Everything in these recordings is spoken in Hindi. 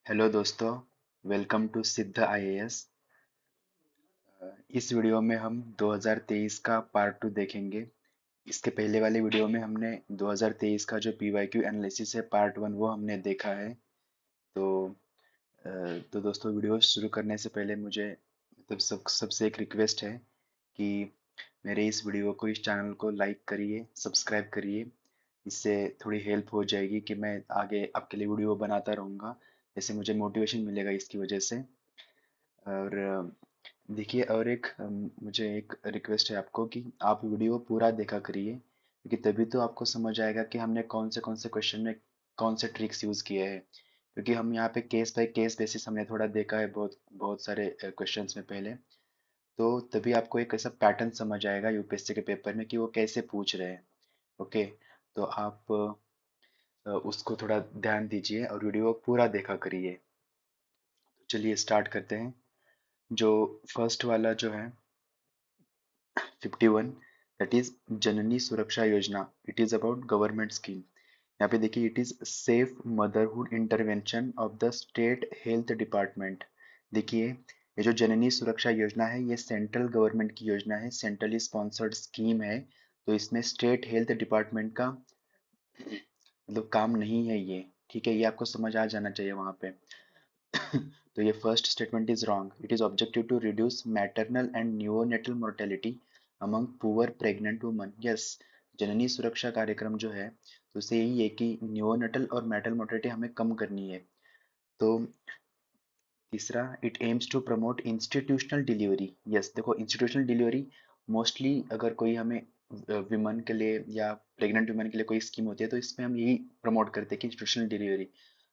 हेलो दोस्तों, वेलकम टू सिद्ध आईएएस। इस वीडियो में हम 2023 का पार्ट 2 देखेंगे। इसके पहले वाले वीडियो में हमने 2023 का जो पीवाईक्यू एनालिसिस है पार्ट 1 वो हमने देखा है। तो तो दोस्तों, वीडियो शुरू करने से पहले मुझे मतलब सबसे एक रिक्वेस्ट है कि मेरे इस वीडियो को, इस चैनल को लाइक करिए, सब्सक्राइब करिए। इससे थोड़ी हेल्प हो जाएगी कि मैं आगे आपके लिए वीडियो बनाता रहूँगा। जैसे मुझे मोटिवेशन मिलेगा इसकी वजह से। और देखिए, और एक मुझे एक रिक्वेस्ट है आपको कि आप वीडियो पूरा देखा करिए, क्योंकि तभी तो आपको समझ आएगा कि हमने कौन से क्वेश्चन में कौन से ट्रिक्स यूज़ किए हैं। क्योंकि हम यहाँ पे केस बाय केस बेसिस हमने थोड़ा देखा है बहुत बहुत सारे क्वेश्चंस में पहले। तो तभी आपको एक ऐसा पैटर्न समझ आएगा यूपीएससी के पेपर में कि वो कैसे पूछ रहे हैं। ओके। तो आप उसको थोड़ा ध्यान दीजिए और वीडियो पूरा देखा करिए। चलिए स्टार्ट करते हैं। जो फर्स्ट वाला जो है 51, दैट इज जननी सुरक्षा योजना। It is about government scheme. यहाँ पे देखिए, it is safe motherhood intervention of the state health department. देखिए, ये जो जननी सुरक्षा योजना है ये सेंट्रल गवर्नमेंट की योजना है, सेंट्रली स्पॉन्सर्ड स्कीम है। तो इसमें स्टेट हेल्थ डिपार्टमेंट का मतलब काम नहीं है ये। ठीक है, ये आपको समझ आ जाना चाहिए वहां पे। तो ये first statement is wrong. It is objective to reduce maternal and neonatal mortality among poor pregnant women. Yes, Janani Suraksha Karyakram जो है तो उसे यही है कि न्यूओनेटल और मैटरनल मोर्टेलिटी हमें कम करनी है। तो तीसरा, it aims to promote institutional delivery. Yes, देखो इंस्टीट्यूशनल डिलीवरी मोस्टली अगर कोई हमें विमन के लिए या प्रेग्नेंट वुमेन के लिए कोई स्कीम होती है तो इसमें हम यही प्रमोट करते हैं कि इंस्टीट्यूशनल डिलीवरी।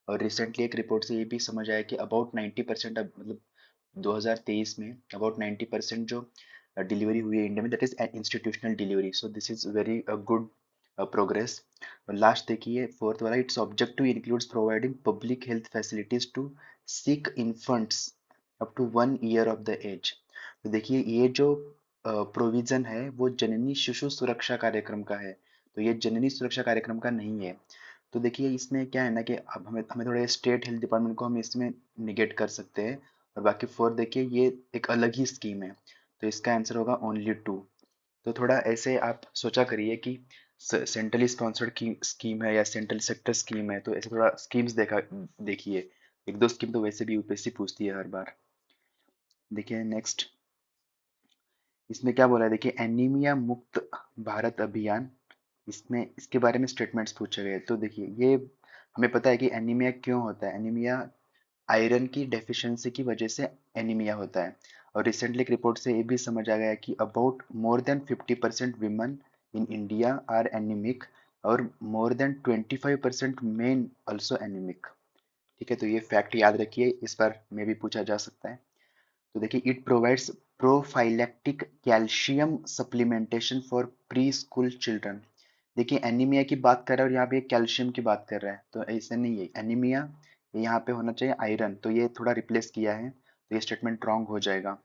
और रिसेंटली एक रिपोर्ट से ये भी समझ आया कि अबाउट 90% अब मतलब 2023 में अबाउट 90% जो डिलीवरी हुई है इंडिया में that is institutional delivery. So this is very good progress. Last देखिए, फोर्थ वाला, its objective includes providing public health facilities to sick infants up to 1 year of the age. तो देखिए, ये जो प्रोविजन है वो जननी शिशु सुरक्षा कार्यक्रम का है। तो ये जननी सुरक्षा कार्यक्रम का नहीं है। तो देखिए, इसमें क्या है ना कि अब हमें हमें थोड़ा स्टेट हेल्थ डिपार्टमेंट को हम इसमें निगेट कर सकते हैं। और बाकी फोर देखिए, ये एक अलग ही स्कीम है। तो इसका आंसर होगा ओनली 2। तो थोड़ा ऐसे आप सोचा करिए कि सेंट्रली स्पॉन्सर्ड की स्कीम है या सेंट्रल सेक्टर स्कीम है, तो ऐसे थोड़ा स्कीम्स देखिए। एक दो स्कीम तो वैसे भी यूपीएससी पूछती है हर बार। देखिए नेक्स्ट, इसमें क्या बोला है, देखिए एनीमिया मुक्त भारत अभियान। इसमें इसके बारे में स्टेटमेंट्स पूछे गए। तो देखिए, ये हमें पता है कि एनीमिया क्यों होता है। एनीमिया आयरन की डेफिशिएंसी की वजह से एनीमिया होता है। और रिसेंटली एक रिपोर्ट से ये भी समझ आ गया कि about more than 50% women in India are anaemic और more than 25% men also anaemic. ठीक है, तो ये फैक्ट याद रखिए, इस बार में भी पूछा जा सकता है। तो देखिए, it provides prophylactic calcium supplementation for pre school children. देखिए, एनीमिया की बात कर रहा है और यहाँ पे कैल्शियम की बात कर रहा है, तो ऐसा नहीं है। एनीमिया यहाँ पे होना चाहिए आयरन, तो ये थोड़ा रिप्लेस किया है, तो ये स्टेटमेंट रॉन्ग हो जाएगा।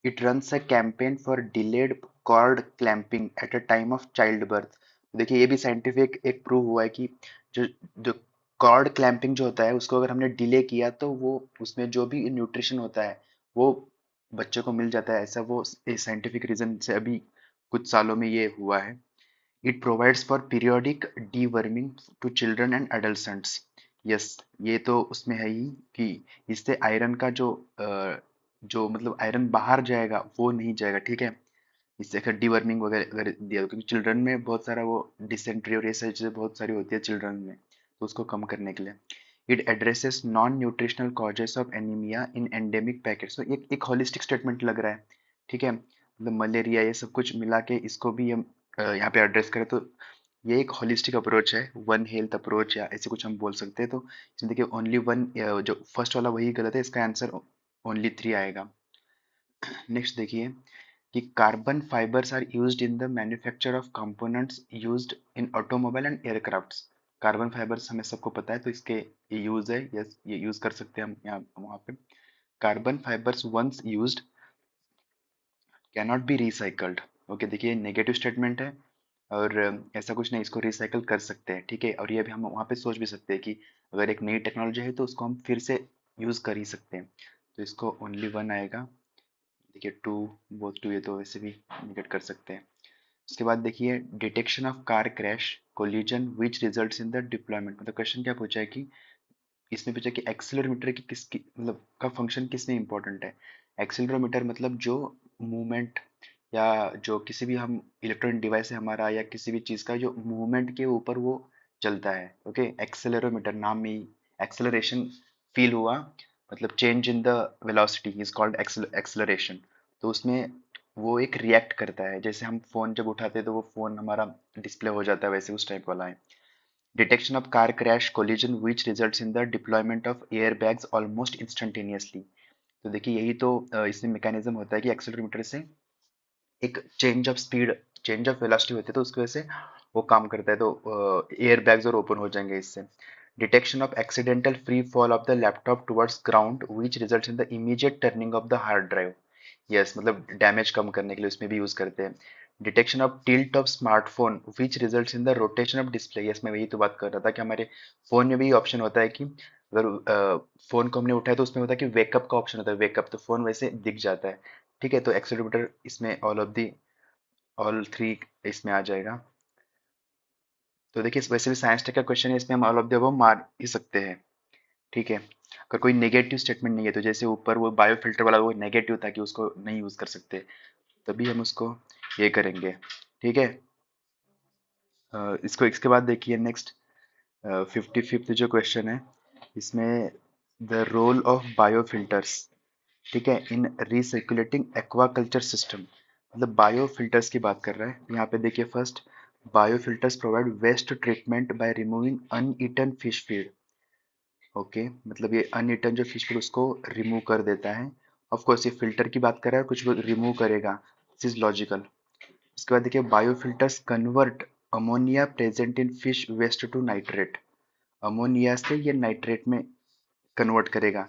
It runs a campaign for delayed cord clamping at a time of child birth. देखिए, ये भी साइंटिफिक एक प्रूव हुआ है कि जो जो कॉर्ड क्लैंपिंग जो होता है उसको अगर हमने डिले किया तो वो उसमें जो भी न्यूट्रिशन होता है वो बच्चे को मिल जाता है। ऐसा वो साइंटिफिक रीजन से अभी कुछ सालों में ये हुआ है। It provides for periodic deworming to children and adolescents. Yes, ये तो उसमें है ही कि इससे आयरन का जो मतलब आयरन बाहर जाएगा वो नहीं जाएगा। ठीक है, इससे अगर डीवर्मिंग वगैरह अगर दिया तो, क्योंकि चिल्ड्रन में बहुत सारा वो डिसेंट्री और ये सारी चीज़ें बहुत सारी होती है चिल्ड्रन में, तो उसको कम करने के लिए। It addresses non nutritional causes of anaemia in endemic packets. तो एक होलिस्टिक स्टेटमेंट लग रहा है। ठीक है, मतलब मलेरिया ये सब कुछ मिला के इसको भी हम यहाँ पे एड्रेस करें तो ये एक होलिस्टिक अप्रोच है, वन हेल्थ अप्रोच या ऐसे कुछ हम बोल सकते हैं। तो इसमें देखिए ओनली वन, जो फर्स्ट वाला वही गलत है, इसका आंसर ओनली 3 आएगा। नेक्स्ट देखिए कि carbon fibres are used in the manufacture of components used in automobile and aircrafts. Carbon fibres हमें सबको पता है, तो इसके ये यूज है। यस, ये यूज कर सकते हैं हम यहाँ वहाँ पे। Carbon fibres once used can not be recycled. Okay, देखिए नेगेटिव स्टेटमेंट है और ऐसा कुछ नहीं, इसको रिसाइकल कर सकते हैं। ठीक है, और ये भी हम वहाँ पे सोच भी सकते हैं कि अगर एक नई टेक्नोलॉजी है तो उसको हम फिर से यूज कर ही सकते हैं, तो इसको ओनली वन आएगा। देखिए टू, बोथ टू, ये तो वैसे भी निगेट कर सकते हैं। उसके बाद देखिए detection of car crash collision which results in the deployment, मतलब क्वेश्चन क्या पूछा है कि इसमें पूछा कि एक्सीलरोमीटर की किसकी मतलब का फंक्शन किस में इंपॉर्टेंट है। एक्सीलरोमीटर मतलब जो मूवमेंट या जो किसी भी हम इलेक्ट्रॉनिक डिवाइस है हमारा या किसी भी चीज का जो मूवमेंट के ऊपर वो चलता है। ओके, एक्सेलरोमीटर नाम में ही एक्सेलरेशन फील हुआ, मतलब change in the velocity is called acceleration. तो उसमें वो एक रिएक्ट करता है, जैसे हम फोन जब उठाते हैं तो वो फोन हमारा डिस्प्ले हो जाता है, वैसे उस टाइप वाला है। Detection of car crash collision which results in the deployment of air bags almost instantaneously. तो देखिए यही तो इसमें मैकेनिज्म होता है कि एक्सेलरोमीटर से एक change of speed, change of velocity होती है, तो उसकी वजह से वो काम करता है, तो एयर बैग्स और ओपन हो जाएंगे इससे। Detection of accidental free fall of the laptop towards ground which results in the immediate turning of the hard drive. Yes, मतलब डैमेज कम करने के लिए उसमें भी यूज करते हैं। Detection of tilt of smartphone which results in the rotation of display. Yes, मैं वही तो बात कर रहा था कि हमारे फोन में भी ऑप्शन होता है कि अगर फोन को हमने उठाया तो उसमें होता है कि वेकअप का ऑप्शन होता है, वेकअप, तो फोन वैसे दिख जाता है। ठीक है, तो एक्सेलरोमीटर इसमें ऑल थ्री इसमें आ जाएगा। तो देखिए वैसे भी साइंस टेक का क्वेश्चन है, इसमें हम ऑल ऑफ द अबव मार ही सकते हैं। ठीक है, अगर कोई नेगेटिव स्टेटमेंट नहीं है, तो जैसे ऊपर वो बायोफिल्टर वाला वो नेगेटिव था कि उसको नहीं यूज कर सकते, तभी हम उसको ये करेंगे। ठीक है, इसको इसके बाद देखिए नेक्स्ट 55th जो क्वेश्चन है, इसमें द रोल ऑफ बायोफिल्टर्स, ठीक है, इन रिसर्कुलेटिंग एक्वाकल्चर सिस्टम, मतलब बायोफिल्टर्स की बात कर रहा है यहाँ पे। देखिए first, biofilters provide waste treatment by removing uneaten fish feed. Okay, मतलब ये अनईटन जो फिश फीड उसको रिमूव कर देता है। ऑफ कोर्स ये फिल्टर की बात कर रहा है, कुछ रिमूव करेगा, दिस इज लॉजिकल। इसके बाद देखिए biofilters convert ammonia present in fish waste to nitrate, ammonia से ये नाइट्रेट में कन्वर्ट करेगा,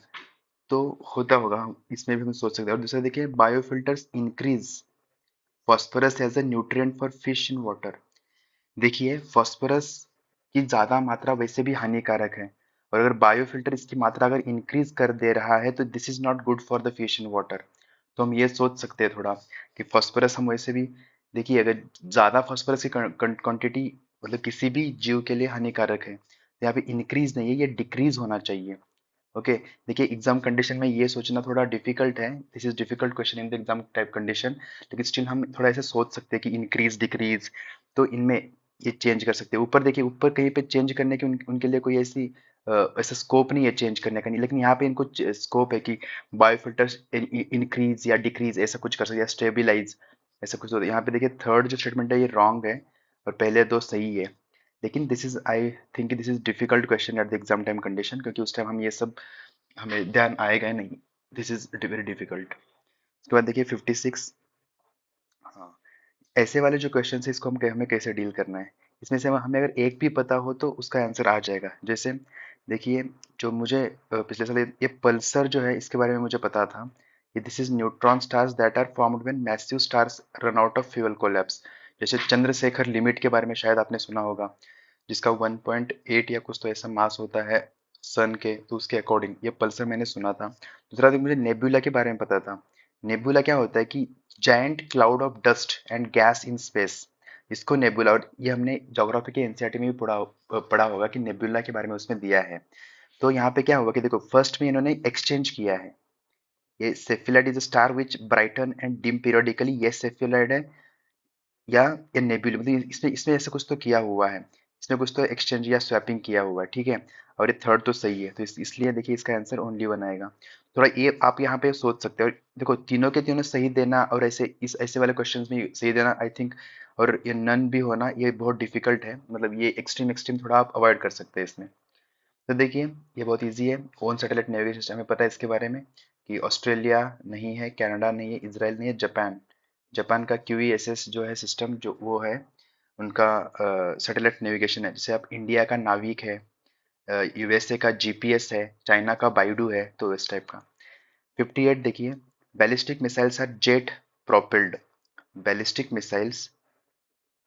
तो होता होगा, इसमें भी हम सोच सकते हैं। और दूसरा देखिए biofilters increase phosphorus as a nutrient for fish in water. देखिए फॉस्फोरस की ज्यादा मात्रा वैसे भी हानिकारक है, और अगर बायोफिल्टर इसकी मात्रा अगर इंक्रीज कर दे रहा है तो this is not good for the fish in water. तो हम ये सोच सकते हैं थोड़ा कि फॉस्फोरस हम वैसे भी, देखिए अगर ज्यादा फॉस्फोरस की क्वांटिटी मतलब किसी भी जीव के लिए हानिकारक है, तो यहाँ पे इंक्रीज नहीं है, ये डिक्रीज होना चाहिए। ओके, देखिए एग्जाम कंडीशन में ये सोचना थोड़ा डिफिकल्ट है, this is difficult question in the exam type condition, लेकिन स्टिल हम थोड़ा ऐसे सोच सकते हैं कि इंक्रीज डिक्रीज, तो इनमें ये चेंज कर सकते हैं। ऊपर देखिए ऊपर कहीं पे चेंज करने की उनके लिए कोई ऐसी ऐसा स्कोप नहीं है चेंज करने का, नहीं, लेकिन यहाँ पे इनको स्कोप है कि बायोफिल्टर्स इंक्रीज या डिक्रीज ऐसा कुछ कर सकते हैं, स्टेबिलाईज ऐसा कुछ। तो यहाँ पे देखिए थर्ड जो स्टेटमेंट है ये रॉन्ग है, और पहले दो सही है। लेकिन this is I think this is difficult question at the exam time condition, क्योंकि उस टाइम हम ये सब हमें ध्यान आएगा नहीं, दिस इज वेरी डिफिकल्ट। उसके बाद देखिए 56, हाँ, ऐसे वाले जो क्वेश्चन है इसको हमें कैसे डील करना है। इसमें से हमें अगर एक भी पता हो तो उसका आंसर आ जाएगा। जैसे देखिए जो मुझे पिछले साल ये पल्सर जो है इसके बारे में मुझे पता था कि this is neutron stars that are formed when massive stars run out of fuel collapse. जैसे चंद्रशेखर लिमिट के बारे में शायद आपने सुना होगा, जिसका 1.8 या कुछ तो ऐसा मास होता है सन के, तो उसके अकॉर्डिंग ये पल्सर मैंने सुना था। दूसरा मुझे नेबुला के बारे में पता था। नेबुला क्या होता है कि giant cloud of dust and gas in space, इसको नेबुला, और ये हमने ज्योग्राफी के एनसीईआरटी में भी पढ़ा होगा कि नेबुला के बारे में उसमें दिया है। तो यहाँ पे क्या होगा कि देखो फर्स्ट में इन्होंने एक्सचेंज किया है, ये cepheid is a star which brighten and dim periodically, ये सेफिलाइड है या नेबुला, मतलब इसमें इसमें ऐसा कुछ तो किया हुआ है, इसमें कुछ तो एक्सचेंज या स्वैपिंग किया हुआ है। ठीक है, और ये थर्ड तो सही है, तो इसलिए देखिए इसका आंसर ओनली वन आएगा। थोड़ा ये आप यहाँ पे सोच सकते हो, देखो तीनों के तीनों सही देना और ऐसे इस ऐसे वाले क्वेश्चंस में सही देना आई थिंक, और ये नन भी होना ये बहुत डिफिकल्ट है, मतलब ये एक्सट्रीम एक्सट्रीम थोड़ा आप अवॉइड कर सकते हैं इसमें। तो देखिए ये बहुत इजी है, ओन सैटेलाइट नेविगेशन सिस्टम हमें पता है इसके बारे में कि ऑस्ट्रेलिया नहीं है, कनाडा नहीं है, इसराइल नहीं है, जापान, जापान का QESS जो है सिस्टम जो वो है उनका सैटेलाइट नेविगेशन है। जैसे आप इंडिया का नाविक है, USA का GPS है, चाइना का बाइडू है, तो इस टाइप का। 58 देखिए, ballistic missiles are jet propelled, ballistic missiles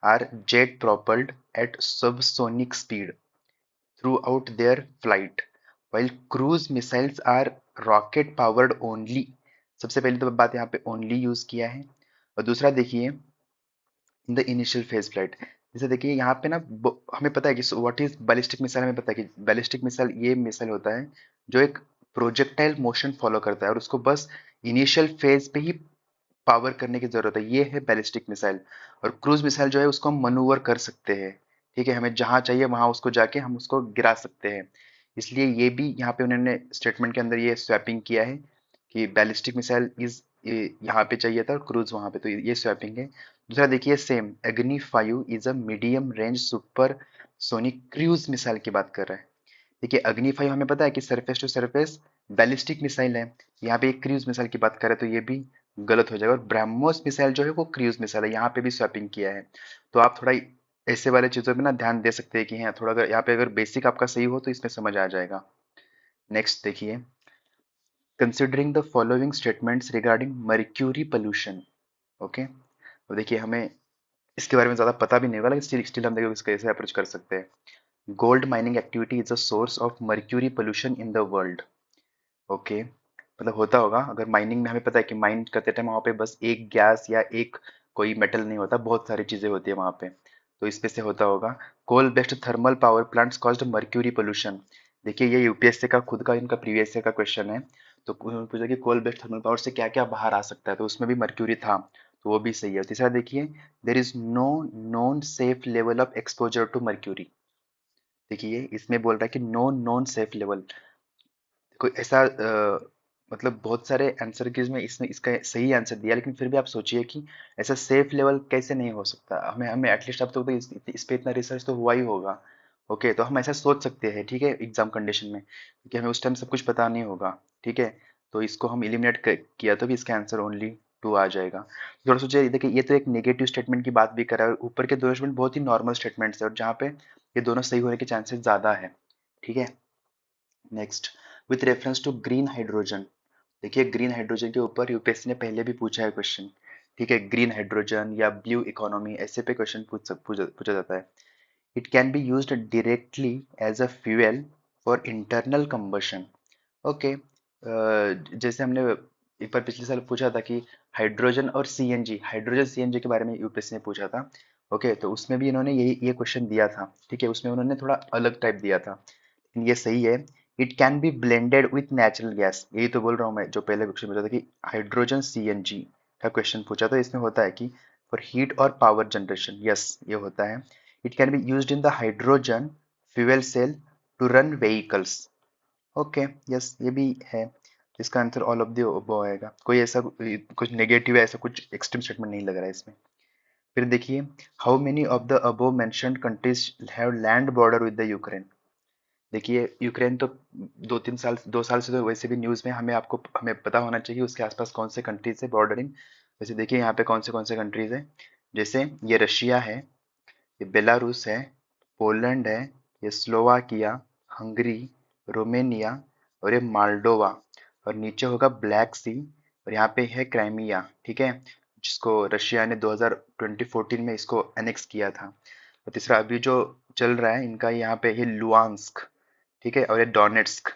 are jet propelled at subsonic speed throughout their flight, while cruise missiles are rocket powered only। सबसे पहले तो बात यहाँ पे ओनली यूज किया है। और दूसरा देखिए in the initial phase flight. जैसे देखिए यहाँ पे ना हमें पता है कि व्हाट इज बैलिस्टिक मिसाइल, हमें पता है कि बैलिस्टिक मिसाइल ये मिसाइल होता है जो एक प्रोजेक्टाइल मोशन फॉलो करता है और उसको बस इनिशियल फेज पे ही पावर करने की जरूरत है, ये है बैलिस्टिक मिसाइल। और क्रूज मिसाइल जो है उसको हम मनूवर कर सकते हैं, ठीक है, हमें जहां चाहिए वहां उसको जाके हम उसको गिरा सकते हैं। इसलिए ये भी यहाँ पे उन्होंने स्टेटमेंट के अंदर ये स्वैपिंग किया है कि बैलिस्टिक मिसाइल इज यहाँ पे चाहिए था और क्रूज वहां पे, तो ये स्वैपिंग है। दूसरा देखिए सेम अग्नि 5 is a medium range super sonic cruise missile की बात कर रहा है। देखिए अग्नि 5 हमें पता है कि surface to surface ballistic missile है, यहाँ पे एक क्रूज मिसाइल की बात करें तो ये भी गलत हो जाएगा। और ब्रह्मोस मिसाइल जो है वो क्रूज मिसाइल है, यहाँ पे भी स्वैपिंग किया है। तो आप थोड़ा ऐसे वाले चीजों पे ना ध्यान दे सकते हैं कि हाँ थोड़ा अगर यहाँ पे अगर बेसिक आपका सही हो तो इसमें समझ आ जाएगा। नेक्स्ट देखिए considering the following statements regarding mercury pollution. Okay, तो देखिए हमें इसके बारे में ज्यादा पता भी नहीं होगा लेकिन स्टिल हम देखो इसको कैसे अप्रोच कर सकते हैं। Gold mining activity is a source of mercury pollution in the world. Okay, मतलब होता होगा अगर माइनिंग में हमें पता है कि माइन करते टाइम वहाँ पे बस एक गैस या एक कोई मेटल नहीं होता, बहुत सारी चीजें होती है वहाँ पे, तो इस पे से होता होगा। Coal based thermal power plants caused mercury pollution. देखिए ये यूपीएससी का खुद का इनका प्रीवियस ईयर का क्वेश्चन है। तो पूछा कि कोल बेस्ड थर्मल पावर से क्या क्या बाहर आ सकता है, तो उसमें भी मर्क्यूरी था, तो वो भी सही है। तीसरा देखिए there is no known safe level of exposure to mercury. देखिए इसमें बोल रहा है कि नो नॉन सेफ लेवल, कोई ऐसा मतलब बहुत सारे आंसर के में इसने इसका सही आंसर दिया, लेकिन फिर भी आप सोचिए कि ऐसा सेफ लेवल कैसे नहीं हो सकता। हमें हमें एटलीस्ट अब तक तो इस पे इतना रिसर्च तो हुआ ही होगा। ओके, तो हम ऐसा सोच सकते हैं, ठीक है, एग्जाम कंडीशन में, क्योंकि हमें उस टाइम सब कुछ पता नहीं होगा, ठीक है। तो इसको हम इलिमिनेट किया तो भी इसका आंसर ओनली 2 आ जाएगा। थोड़ा सोचिए, देखिए ये तो एक नेगेटिव स्टेटमेंट की बात भी कर रहा है, ऊपर के दो स्टेटमेंट बहुत ही नॉर्मल स्टेटमेंट्स है और जहाँ पे ये दोनों सही होने के चांसेस ज्यादा है, ठीक है। Next with reference to green hydrogen. देखिए ग्रीन हाइड्रोजन के ऊपर यूपीएससी ने पहले भी पूछा है क्वेश्चन, ठीक है, ग्रीन हाइड्रोजन या ब्लू इकोनॉमी ऐसे पे क्वेश्चन पूछा जाता है। It can be used directly as a fuel for internal combustion. Okay, जैसे हमने एक बार पिछले साल पूछा था कि हाइड्रोजन और सीएनजी, हाइड्रोजन सीएनजी के बारे में यूपीएससी ने पूछा था। ओके, तो उसमें भी इन्होंने यही ये क्वेश्चन दिया था, ठीक है, उसमें उन्होंने थोड़ा अलग टाइप दिया था, लेकिन ये सही है। It can B blended with natural gas, यही तो बोल रहा हूँ मैं, जो पहले क्वेश्चन पूछा था कि हाइड्रोजन सीएनजी का क्वेश्चन पूछा तो इसमें होता है कि फॉर हीट और पावर जनरेशन, यस ये होता है। It can be used in the hydrogen fuel cell to run vehicles. Okay, yes ये भी है। इसका answer all of the above आएगा, कोई ऐसा कुछ नेगेटिव ऐसा कुछ एक्सट्रीम स्टेटमेंट नहीं लग रहा है इसमें। फिर देखिए how many of the above mentioned countries have land border with the Ukraine. देखिए यूक्रेन तो 2 साल से तो वैसे भी न्यूज़ में हमें पता होना चाहिए उसके आसपास कौन से कंट्रीज है बॉर्डरिंग। वैसे देखिए यहाँ पे कौन से कंट्रीज है, जैसे ये रशिया है, ये बेलारूस है, पोलैंड है, ये स्लोवाकिया, हंगरी, रोमेनिया और ये माल्डोवा। और नीचे होगा ब्लैक सी और यहाँ पे है क्राइमिया, ठीक है, जिसको रशिया ने 2014 में इसको एनेक्स किया था। और तीसरा अभी जो चल रहा है इनका यहाँ पे है लुहांस्क, ठीक है, और ये डोनेट्स्क।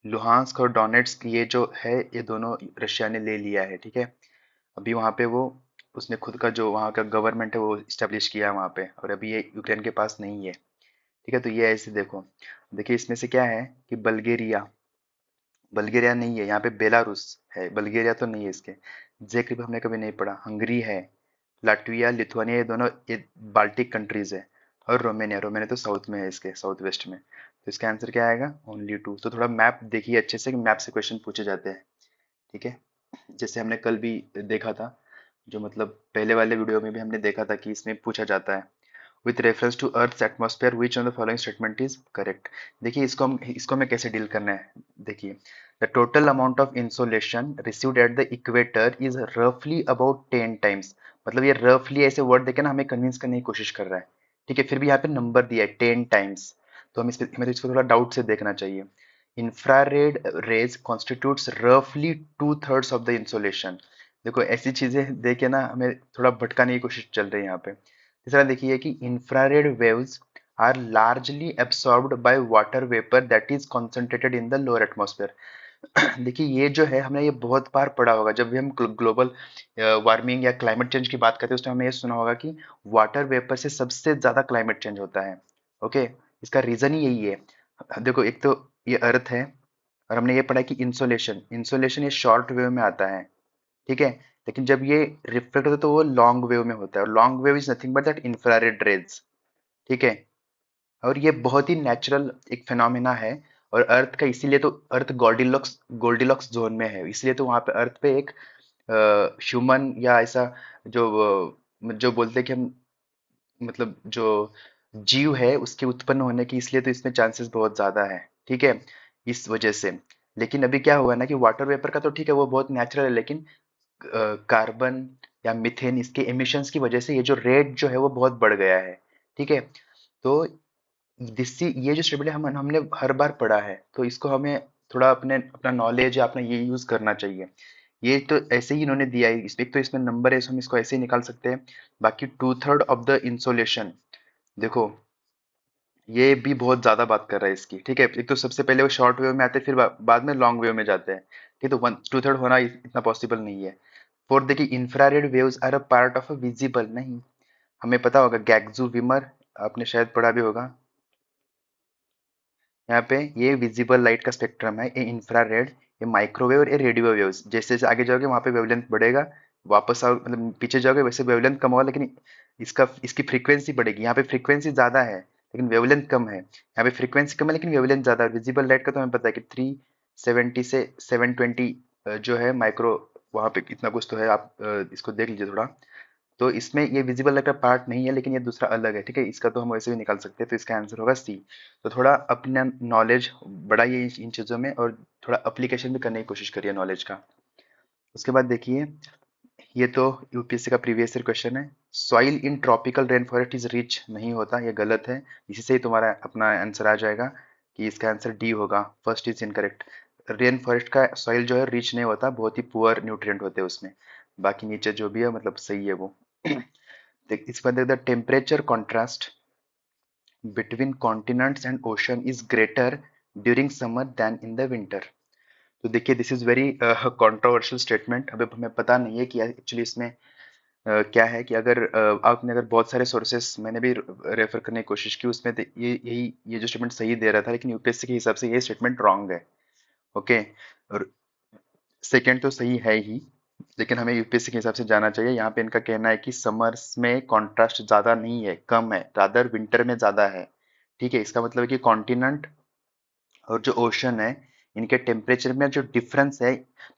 लुहांस्क और डोनेट्स्क ये जो है ये दोनों रशिया ने ले लिया है, ठीक है। अभी वहाँ पे वो उसने खुद का जो वहाँ का गवर्नमेंट है वो इस्टेब्लिश किया है वहाँ पे, और अभी ये यूक्रेन के पास नहीं है, ठीक है। तो ये ऐसे देखो, देखिए इसमें से क्या है कि बल्गेरिया, बल्गेरिया नहीं है, यहाँ पे बेलारूस है, बल्गेरिया तो नहीं है इसके। जेक हमने कभी नहीं पढ़ा। हंगरी है, लाटविया लिथुआनिया ये दोनों ये बाल्टिक कंट्रीज है, और रोमेनिया, रोमेनिया तो साउथ में है, इसके साउथ वेस्ट में, तो इसका आंसर क्या आएगा ओनली 2। तो थोड़ा मैप देखिए अच्छे से कि मैप से क्वेश्चन पूछे जाते हैं, ठीक है। जैसे हमने कल भी देखा था, जो मतलब पहले वाले वीडियो में भी हमने देखा था कि इसमें पूछा जाता है with reference to earth atmosphere which on the following statement is correct. देखिए इसको हमें कैसे डील करना है। देखिए the total amount of insolation received at the equator is रफली अबाउट 10 टाइम्स। मतलब ये रफली ऐसे वर्ड देके ना हमें कन्विंस करने की कोशिश कर रहा है, ठीक है, फिर भी यहाँ पे नंबर दिया है 10 टाइम्स, तो हमें तो इसको थोड़ा डाउट से देखना चाहिए। इंफ्रारेड रेज कॉन्स्टिट्यूट्स रफली 2/3 ऑफ द इंसोलेशन। देखो ऐसी चीजें देखे ना हमें थोड़ा भटकाने की कोशिश चल रही है यहाँ पे। तीसरा देखिए कि infrared waves are largely absorbed by water vapor that is concentrated in the lower atmosphere. देखिए ये जो है हमने ये बहुत बार पढ़ा होगा जब भी हम ग्लोबल वार्मिंग या क्लाइमेट चेंज की बात करते हैं उस टाइम हमने ये सुना होगा कि वाटर वेपर से सबसे ज्यादा क्लाइमेट चेंज होता है। ओके, इसका रीजन ही यही है। देखो एक तो ये अर्थ है, और हमने ये पढ़ा कि इंसोलेशन इंसोलेशन ये शॉर्ट वेव में आता है, ठीक है। लेकिन जब ये रिफ्लेक्ट होता है तो वो लॉन्ग वेव में होता है, और long wave is nothing but that infrared rays, ठीक है। और ये बहुत ही नेचुरल एक फिनोमिना है। और अर्थ का इसीलिए तो अर्थ गोल्डिलॉक्स गोल्डिलॉक्स जोन में है, इसलिए तो वहां पे अर्थ पे एक ह्यूमन या ऐसा जो जो बोलते हैं कि हम मतलब जो जीव है उसके उत्पन्न होने की, इसलिए तो इसमें चांसेस बहुत ज्यादा है, ठीक है, इस वजह से। लेकिन अभी क्या हुआ ना कि वाटर वेपर का तो ठीक है वो बहुत नेचुरल है, लेकिन कार्बन या मीथेन इसके एमिशंस की वजह से ये जो रेट जो है वो बहुत बढ़ गया है, ठीक है। तो जिससे ये जो स्टेबिलिटी हमने हर बार पढ़ा है, तो इसको हमें थोड़ा अपने अपना नॉलेज या अपना ये यूज करना चाहिए। ये तो ऐसे ही इन्होंने दिया है, एक तो इसमें नंबर है, हम इसको ऐसे ही निकाल सकते हैं। बाकी 2/3 ऑफ द इंसोलेशन, देखो ये भी बहुत ज्यादा बात कर रहा है इसकी, ठीक है। एक तो सबसे पहले वो शॉर्ट वेव में आते हैं, फिर बाद में लॉन्ग वेव में जाते हैं, ठीक है। तो 1/2 होना इतना पॉसिबल नहीं है। फोर्थ देखिए, infrared waves are a part of a visible, नहीं, हमें पता होगा गैग्जू विमर, आपने शायद पढ़ा भी होगा। यहाँ पे ये विजिबल लाइट का स्पेक्ट्रम है, ये इंफ्रारेड, ये माइक्रोवेव और ये रेडियो वेव्स। जैसे जैसे आगे जाओगे वहां पे वेवलेंथ बढ़ेगा, वापस आओ मतलब पीछे जाओगे वैसे वेवलेंथ कम होगा, लेकिन इसकी फ्रीक्वेंसी बढ़ेगी। यहाँ पे फ्रीक्वेंसी ज्यादा है लेकिन वेवलेंथ कम है, यहाँ पे फ्रीक्वेंसी कम है लेकिन वेवलेंथ ज्यादा है। विजिबल लाइट का तो हमें पता है कि 370 से 720 जो है माइक्रो, वहां पे इतना कुछ तो है, आप इसको देख लीजिए थोड़ा। तो इसमें ये विजिबल लाइट का पार्ट नहीं है, लेकिन ये दूसरा अलग है, ठीक है। इसका तो हम वैसे भी निकाल सकते हैं, तो इसका आंसर होगा सी। तो थोड़ा अपना नॉलेज बढ़ाइए इन चीज़ों में, और थोड़ा अप्लीकेशन भी करने की कोशिश करिए नॉलेज का। उसके बाद देखिए, ये तो यूपीएससी का प्रीवियस ईयर क्वेश्चन है। Soil in tropical rain forest is rich, नहीं होता, ये गलत है। इसी से ही तुम्हारा अपना आंसर आ जाएगा कि इसका आंसर डी होगा, first is incorrect. Rain forest का सॉइल जो है रिच नहीं होता, बहुत ही पुअर न्यूट्रिएंट होते हैं उसमें। बाकी नीचे जो भी है मतलब सही है वो। देख इसके बाद the temperature contrast between continents and ocean is greater during summer than in the winter. तो देखिए this is very controversial statement. अभी हमें पता नहीं है कि एक्चुअली इसमें क्या है कि अगर आपने अगर बहुत सारे सोर्सेस मैंने भी रेफर करने की कोशिश की, उसमें तो ये जो स्टेटमेंट सही दे रहा था, लेकिन यूपीएससी के हिसाब से ये स्टेटमेंट रॉन्ग है। ओके, और सेकंड तो सही है ही, लेकिन हमें यूपीएससी के हिसाब से जाना चाहिए। यहाँ पे इनका कहना है कि समर्स में कॉन्ट्रास्ट ज्यादा नहीं है, कम है, रादर विंटर में ज्यादा है, ठीक है। इसका मतलब है कि कॉन्टिनेंट और जो ओशन है इनके टेम्परेचर में जो डिफरेंस है,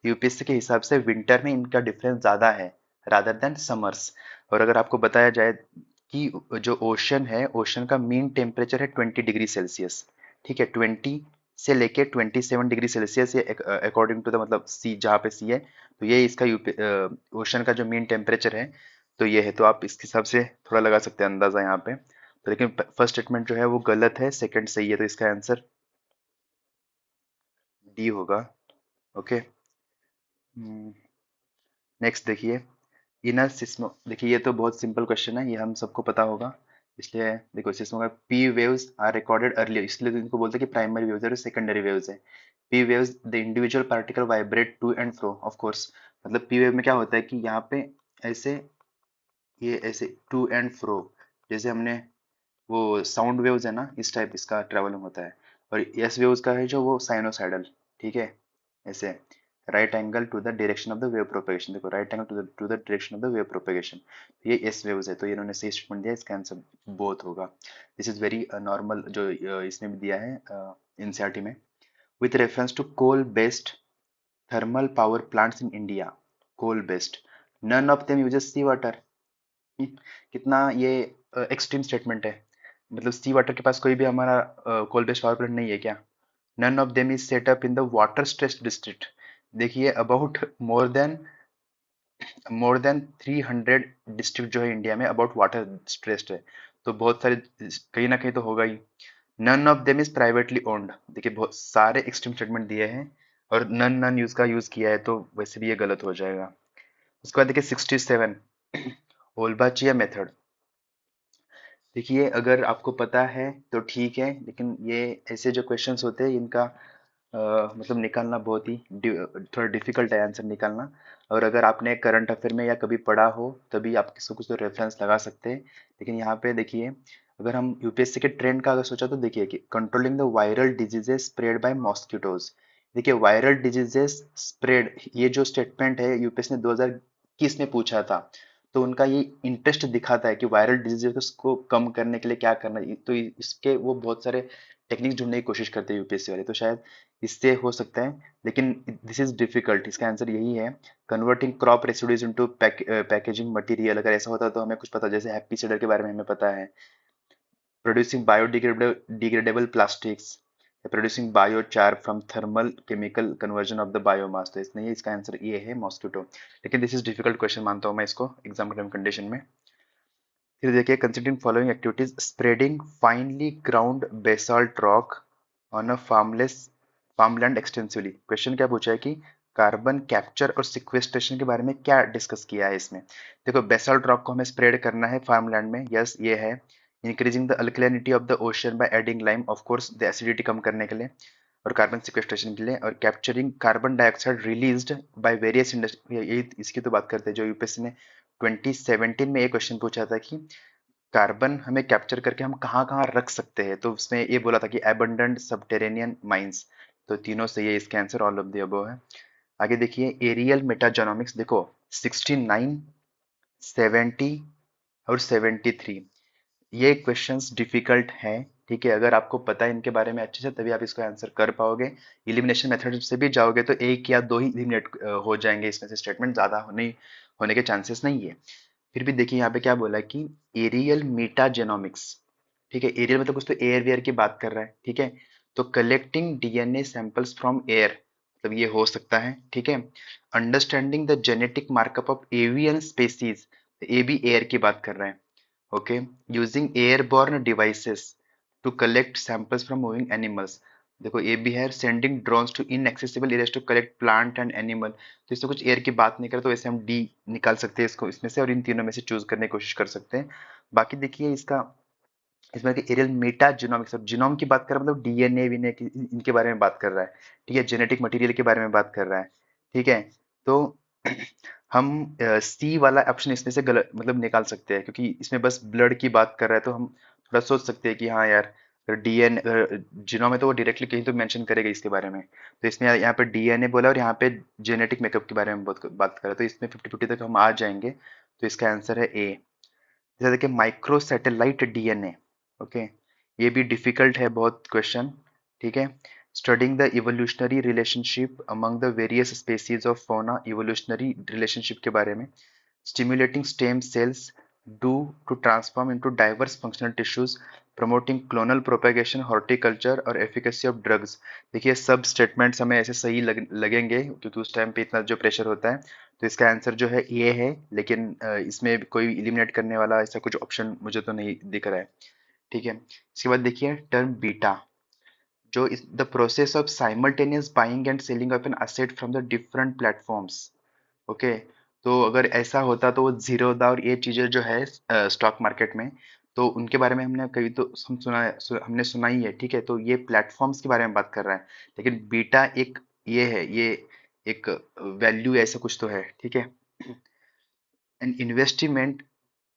यूपीएससी के हिसाब से विंटर में इनका डिफरेंस ज्यादा है रादर देन समर्स। और अगर आपको बताया जाए कि जो ओशन है, ओशन का मीन टेम्परेचर है 20 डिग्री सेल्सियस, ठीक है। 20 से लेके 27 डिग्री सेल्सियस, ये अकॉर्डिंग टू द मतलब सी, जहाँ पे सी है, तो ये इसका ओशन का जो मीन टेम्परेचर है। तो ये है, तो आप इसके हिसाब से थोड़ा लगा सकते हैं अंदाजा यहाँ पे। तो लेकिन फर्स्ट स्टेटमेंट जो है वो गलत है, सेकंड सही है, तो इसका आंसर डी होगा। ओके, नेक्स्ट देखिए, इनर सिस्मो, देखिए ये तो बहुत सिंपल क्वेश्चन है, ये हम सबको पता होगा। इसलिए देखो, सिस्मो का P waves are recorded earlier, इसलिए तो इनको बोलते हैं कि प्राइमरी वेव्स है और सेकेंडरी वेव्स है। P waves the individual particle vibrate to and fro, of course. मतलब पी वेव में क्या होता है कि यहाँ पे ऐसे, ये ऐसे टू एंड फ्रो, जैसे हमने वो साउंड वेव्स है ना, इस टाइप इसका ट्रेवलिंग होता है। और एस वेव्स का है जो वो साइनोसाइडल, ठीक है, ऐसे right angle to the direction of the wave propagation. देखो right angle to the direction of the wave propagation, ये एस वेव्स है, तो ये इन्होंने सही स्टेटमेंट दिया, इसका आंसर बोथ होगा। दिस इज वेरी नॉर्मल, जो इसने भी दिया है एनसीईआरटी में। With reference to coal based thermal power plants in India, coal based, none of them uses sea water. कितना ये एक्सट्रीम स्टेटमेंट है, मतलब सी वाटर के पास कोई भी हमारा कोल बेस्ड पावर प्लांट नहीं है क्या। None of them is set up in the water stressed district. देखिए अबाउट मोर देन 300 डिस्ट्रिक्ट जो है इंडिया में अबाउट वाटर स्ट्रेस्ड है, तो बहुत सारे कहीं ना कहीं तो होगा ही। None of them is privately owned, देखिए बहुत सारे एक्सट्रीम स्टेटमेंट दिए हैं, और नन नन यूज का यूज किया है, तो वैसे भी ये गलत हो जाएगा। उसके बाद देखिए 67, ओल्बाचिया मेथड। देखिए अगर आपको पता है तो ठीक है, लेकिन ये ऐसे जो क्वेश्चंस होते हैं इनका मतलब निकालना बहुत ही थोड़ा डिफिकल्ट है आंसर निकालना। और अगर आपने करंट अफेयर में या कभी पढ़ा हो तभी आप किसी कुछ तो रेफरेंस लगा सकते हैं। लेकिन यहाँ पे देखिए, अगर हम यूपीएससी के ट्रेंड का अगर सोचा तो देखिए कि controlling the viral diseases spread by mosquitoes. देखिए वायरल डिजीजेस स्प्रेड, ये जो स्टेटमेंट है यूपीएससी ने 2021 में पूछा था। तो उनका ये इंटरेस्ट दिखाता है कि वायरल डिजीजेस को कम करने के लिए क्या करना है। तो इसके वो बहुत सारे टेक्निक ढूंढने की कोशिश करते हैं यूपीएससी वाले, तो शायद इससे हो सकता है। लेकिन दिस इज डिफिकल्ट, इसका आंसर यही है। Converting crop residues into packaging material, अगर ऐसा होता तो हमें कुछ पता, जैसे हैप्पी सीडर के बारे में हमें पता है। Producing biodegradable plastics, producing biochar from thermal chemical conversion of the biomass, तो इसमें इसका आंसर ये है मॉस्किटो। लेकिन दिस इज डिफिकल्ट क्वेश्चन मानता हूँ मैं इसको एग्जाम कंडीशन में। फिर देखिए considering following activities, spreading finally ground basalt rock on a farmland extensively. Question क्या पूछा है कि कार्बन कैप्चर और सिक्वेस्ट्रेशन के बारे में क्या डिस्कस किया है इसमें। देखो बेसाल्ट रॉक को हमें स्प्रेड करना है फार्मलैंड में, यस ये है। Increasing the alkalinity of the ocean by adding lime, of course the acidity कम करने के लिए और कार्बन सिक्वेस्ट्रेशन के लिए। और capturing carbon dioxide released by various industry, यही इसकी तो बात करते हैं जो यूपीएससी ने 2017 में ये क्वेश्चन पूछा था कि कार्बन हमें कैप्चर करके हम कहाँ कहाँ रख सकते हैं। तो उसमें ये बोला था कि एबंडेंट सबटेरेनियन माइंस। तो तीनों से ये इसका answer all of the above है। आगे देखिए एरियल मेटाजोनोमिक्स, देखो 69, 70 और 73, ये क्वेश्चंस डिफिकल्ट हैं। ठीक है, अगर आपको पता है इनके बारे में अच्छे से तभी आप इसको आंसर कर पाओगे। इलिमिनेशन मेथड से भी जाओगे तो एक या दो ही इलिमिनेट हो जाएंगे इसमें से, स्टेटमेंट ज्यादा होने के चांसेस नहीं है। फिर भी देखिए यहाँ पे क्या बोला है कि एरियल मेटाजेनोमिक्स, ठीक है, एरियल मतलब कुछ तो एयर वेयर की बात कर रहा है, ठीक है। तो collecting DNA samples from air, मतलब ये हो सकता है, ठीक है। Understanding the genetic markup of avian species, ये भी एयर की बात कर रहे हैं, okay. Using airborne devices to collect samples from moving animals, देखो ये भी है। Sending drones to inaccessible areas to collect plant and animal, तो इससे कुछ एयर की बात नहीं करे तो वैसे हम डी निकाल सकते हैं इसको इसमें से, और इन तीनों में से चूज करने की कोशिश कर सकते हैं। बाकी देखिए इसका, इसमें एरियल मेटा जिनोमिक्स, अब जिनोम की बात कर रहा है मतलब डीएनए वीने इनके बारे में बात कर रहा है, ठीक है, जेनेटिक मटेरियल के बारे में बात कर रहा है, ठीक है। तो हम सी वाला ऑप्शन इसमें से गलत मतलब निकाल सकते हैं, क्योंकि इसमें बस ब्लड की बात कर रहा है। तो हम थोड़ा सोच सकते हैं कि हाँ यार, डीएन जिनोम है तो वो डायरेक्टली कहीं तो मेंशन करेगा इसके बारे में। तो इसमें यहाँ पे डीएनए बोला और यहाँ पे जेनेटिक मेकअप के बारे में बात कर रहे हैं, तो इसमें 50-50 तक हम आ जाएंगे। तो इसका आंसर है ए। जैसे देखिए माइक्रो सैटेलाइट डीएनए, ओके, ये भी डिफिकल्ट है बहुत क्वेश्चन, ठीक है। Studying the evolutionary relationship among the various species of fauna, evolutionary relationship के बारे में। Stimulating stem cells do to transform into diverse functional tissues, promoting clonal propagation, horticulture और एफिकेसी ऑफ ड्रग्स। देखिए सब स्टेटमेंट्स हमें ऐसे सही लगेंगे क्योंकि उस टाइम पे इतना जो प्रेशर होता है। तो इसका आंसर जो है ये है, लेकिन इसमें कोई इलिमिनेट करने वाला ऐसा कुछ ऑप्शन मुझे तो नहीं दिख रहा है, ठीक है। इसके बाद देखिए टर्म बीटा, जो इस the process of simultaneous buying and selling of an asset from the different platforms, okay. तो अगर ऐसा होता तो वो जीरोधा और ये चीजें जो है स्टॉक मार्केट में, तो उनके बारे में हमने कभी तो हमने सुना ही है, ठीक है। तो ये प्लेटफॉर्म्स के बारे में बात कर रहा है, लेकिन बीटा एक ये है, ये एक वैल्यू ऐसा कुछ तो है, ठीक है। An investment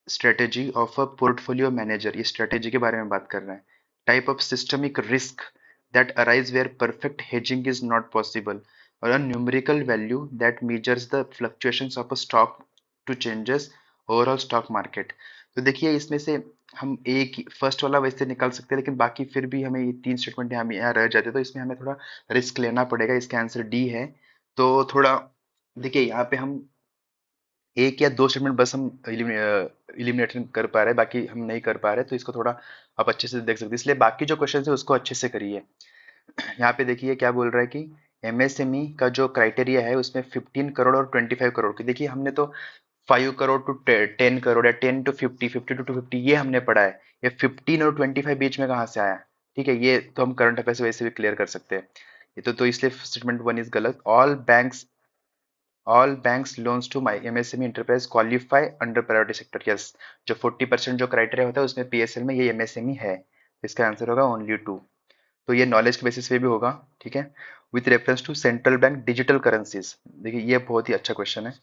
strategy of a portfolio manager, ये स्ट्रेटेजी के बारे में बात कर रहा है। Type of systemic risk that arise where perfect hedging is not possible, और a numerical value that measures the fluctuations of a stock to changes overall stock market. तो देखिए इसमें से हम एक फर्स्ट वाला वैसे निकाल सकते हैं, लेकिन बाकी फिर भी हमें ये तीन स्टेटमेंट हम यहाँ रह जाते, तो इसमें हमें थोड़ा रिस्क लेना पड़ेगा। इसका आंसर डी है। तो थोड़ा देखिए यहाँ पे हम एक या दो स्टेटमेंट बस हम इलिमिनेट कर पा रहे हैं, बाकी हम नहीं कर पा रहे, तो इसको थोड़ा आप अच्छे से देख सकते हैं। इसलिए बाकी जो क्वेश्चन है उसको अच्छे से करिए। यहाँ पे देखिए क्या बोल रहा है कि एमएसएमई का जो क्राइटेरिया है उसमें 15 करोड़ और 25 करोड़ की, देखिए हमने तो 5 करोड़ टू 10 करोड़ या 10 to 50, 50 to 250 ये हमने पढ़ा है। ये 15 और 25 बीच में कहाँ से आया, ठीक है। ये तो हम करंट अफेयर से वैसे भी क्लियर कर सकते हैं। ये तो इसलिए स्टेटमेंट वन इज गलत। All banks all banks loans to my MSME enterprise qualify under priority sector. Yes, जो 40% जो क्राइटेरिया होता है उसमें पीएसएल में ये एमएसएमई है, इसका आंसर होगा ओनली टू। तो ये नॉलेज के बेसिस पे भी होगा, ठीक है। With reference to central bank digital currencies, देखिए ये बहुत ही अच्छा क्वेश्चन है।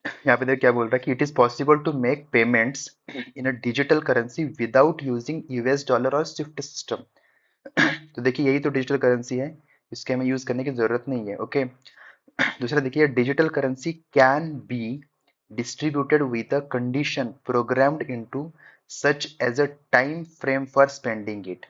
यहाँ पे देखिए क्या बोल रहा है कि it is possible to make payments in a digital currency without using US dollar और स्विफ्ट सिस्टम। तो देखिए यही तो डिजिटल करेंसी है, इसके हमें यूज करने की जरूरत नहीं है, ओके। दूसरा देखिए, digital currency can be distributed with a condition programmed into such as a time frame for spending it.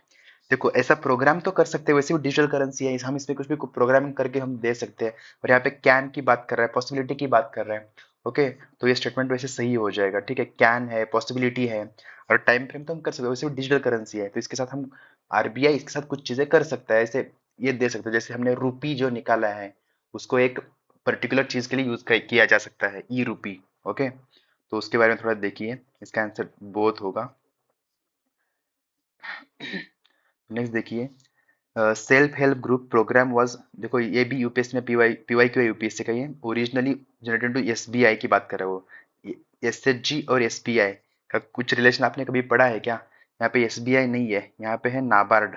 देखो ऐसा प्रोग्राम तो कर सकते हैं, वैसे भी डिजिटल करेंसी है, हम इसमें कुछ भी प्रोग्रामिंग करके हम दे सकते हैं। और यहाँ पे कैन की बात कर रहा है, पॉसिबिलिटी की बात कर रहा है, ओके। तो ये स्टेटमेंट वैसे सही हो जाएगा, ठीक है। कैन है, पॉसिबिलिटी है, और टाइम फ्रेम तो हम कर सकते हैं, वैसे भी डिजिटल करेंसी है, तो इसके साथ हम आरबीआई इसके साथ कुछ चीजें कर सकता है, ऐसे ये दे सकते हैं। जैसे हमने रूपी जो निकाला है उसको एक पर्टिकुलर चीज के लिए यूज किया जा सकता है, ई रूपी, ओके। तो उसके बारे में थोड़ा देखिए, इसका आंसर बोथ होगा। नेक्स्ट देखिए, self help group program was, देखो ये भी यूपीएससी में पीवाई क्यू यूपीएससी का ही है, ओरिजिनली जनरेटेड टू एसबीआई की बात कर रहा है वो। एसएचजी और एसबीआई का कुछ रिलेशन आपने कभी पढ़ा है क्या? यहाँ पे एसबीआई नहीं है, यहाँ पे है नाबार्ड,